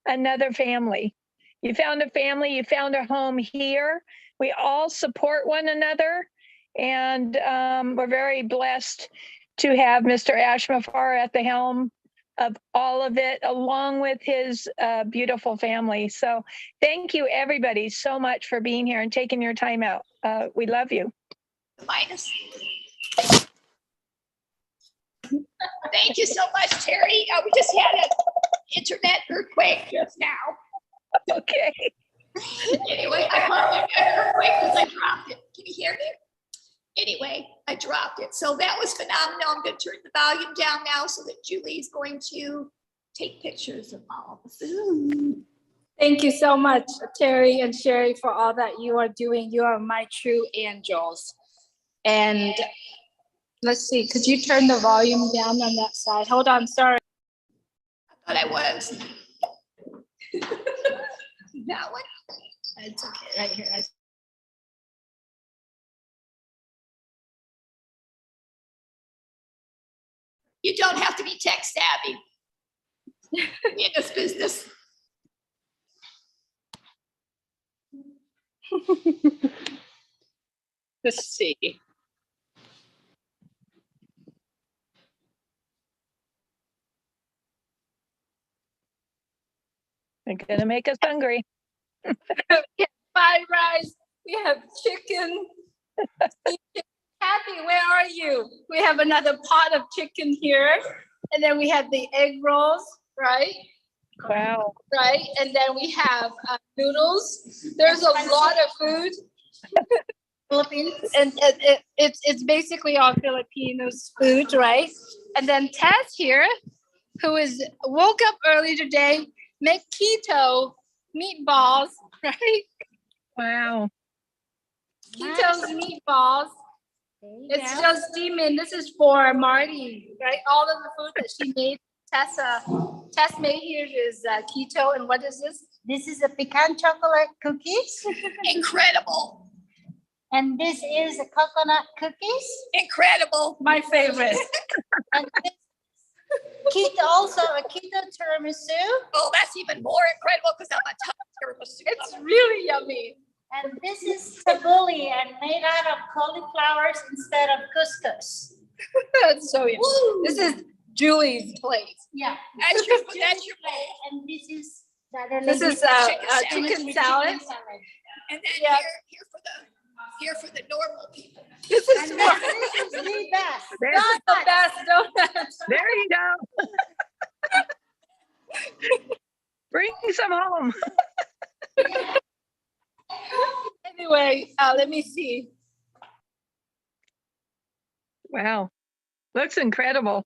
another family. You found a family. You found a home here. We all support one another, and we're very blessed to have Mr. Ash Mafar at the helm of all of it, along with his beautiful family. So thank you, everybody, so much for being here and taking your time out. We love you. Minus. Thank you so much, Terry. We just had an internet earthquake just now. Okay. Anyway, I caught an earthquake because I dropped it. Can you hear me? Anyway, I dropped it. So that was phenomenal. I'm going to turn the volume down now so that Julie's going to take pictures of all the food. Thank you so much, Terry and Sherry, for all that you are doing. You are my true angels. And let's see, could you turn the volume down on that side? Hold on, sorry. I thought I was. That one? It's okay, right here. You don't have to be tech savvy in this business. Let's see. They're gonna make us hungry. We have fried rice. We have chicken. Kathy, where are you? We have another pot of chicken here. And then we have the egg rolls, right? Wow. Right. And then we have noodles. There's a lot of food. Philippines. And it's basically all Filipinos food, right? And then Tess here, who woke up early today, make keto meatballs, right? Wow. Keto's meatballs. It's still steaming. This is for Marty, right? All of the food that she made. Tess made here is keto. And what is this? This is a pecan chocolate cookies. Incredible. And this is the coconut cookies. Incredible. My favorite. And this keto, also a keto tiramisu. Oh, that's even more incredible because I'm a tiramisu. It's really yummy. And this is tabbouleh and made out of cauliflowers instead of couscous. That's so yummy. This is Julie's plate. Yeah. That's your bowl. And this is the other This lady- is chicken salad. And then Yeah. here for the normal people. This is And then this is the best. There's the best donuts. There you go. Bring some home. Anyway, let me see. Wow. Looks incredible.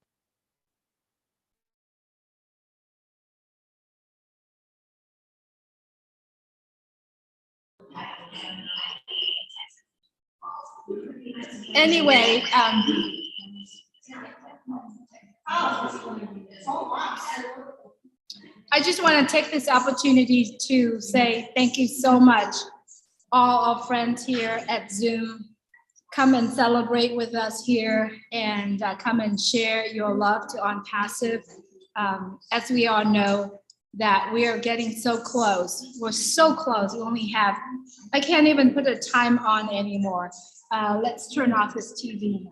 Anyway, I just want to take this opportunity to say thank you so much, all our friends here at Zoom. Come and celebrate with us here and come and share your love to Onpassive. As we all know, that we are getting so close. We're so close. We only have, I can't even put a time on anymore. Let's turn off this TV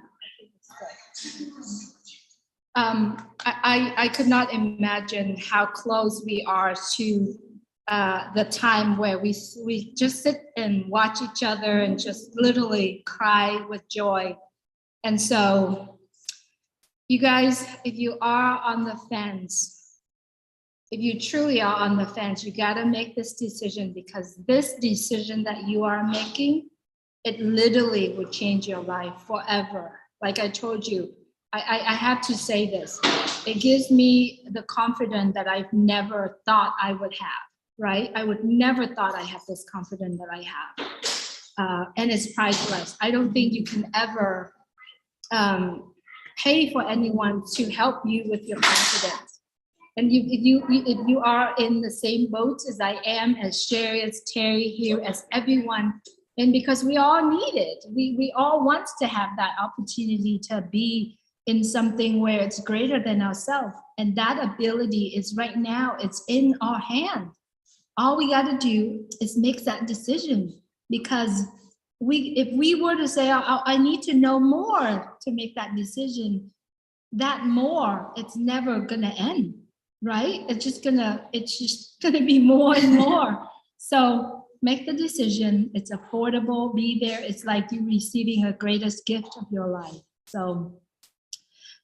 now. I could not imagine how close we are to the time where we just sit and watch each other and just literally cry with joy. And so, you guys, if you are on the fence, if you truly are on the fence, you gotta make this decision, because this decision that you are making, it literally would change your life forever. Like I told you, I have to say this. It gives me the confidence that I've never thought I would have, right? I would never thought I have this confidence that I have. And it's priceless. I don't think you can ever pay for anyone to help you with your confidence. And if you are in the same boat as I am, as Sherry, as Terry here, as everyone, and because we all need it, we all want to have that opportunity to be in something where it's greater than ourselves. And that ability is right now, it's in our hand. All we got to do is make that decision, because if we were to say, I need to know more to make that decision, that more, it's never gonna end, right? It's just gonna be more and more. So make the decision. It's affordable. Be there. It's like you receiving a greatest gift of your life. So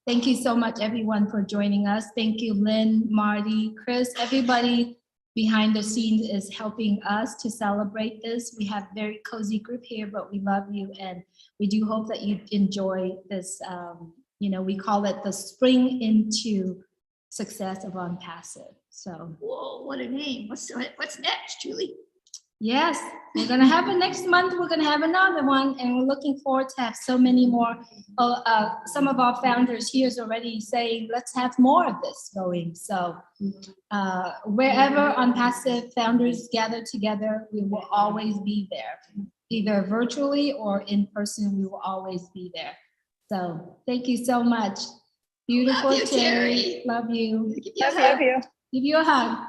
thank you so much, everyone, for joining us. Thank you, Lynn, Marty, Chris, everybody behind the scenes is helping us to celebrate this. We have a very cozy group here, but we love you, and we do hope that you enjoy this. We call it the spring into success of Onpassive. So, whoa, what a name. What's next, Julie? Yes, we're gonna have it next month. We're gonna have another one, and we're looking forward to have so many more. Some of our founders here is already saying, let's have more of this going. So wherever Onpassive founders gather together, we will always be there, either virtually or in person. We will always be there. So thank you so much. Beautiful Love you, Terry. Love you. Love you. Give you a hug.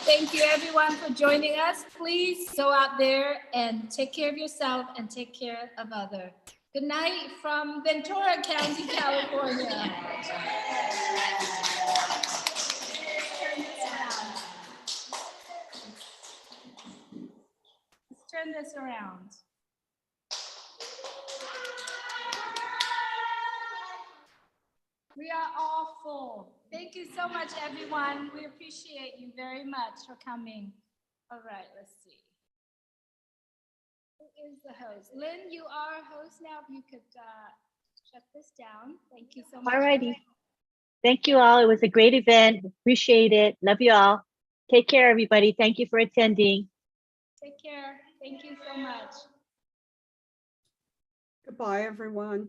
Thank you, everyone, for joining us. Please go out there and take care of yourself and take care of others. Good night from Ventura County, California. Let's turn this around. We are all full. Thank you so much, everyone. We appreciate you very much for coming. All right, let's see. Who is the host? Lynn, you are a host now. If you could shut this down. Thank you so much. All righty. Thank you all. It was a great event. Appreciate it. Love you all. Take care, everybody. Thank you for attending. Take care. Thank you so much. Goodbye, everyone.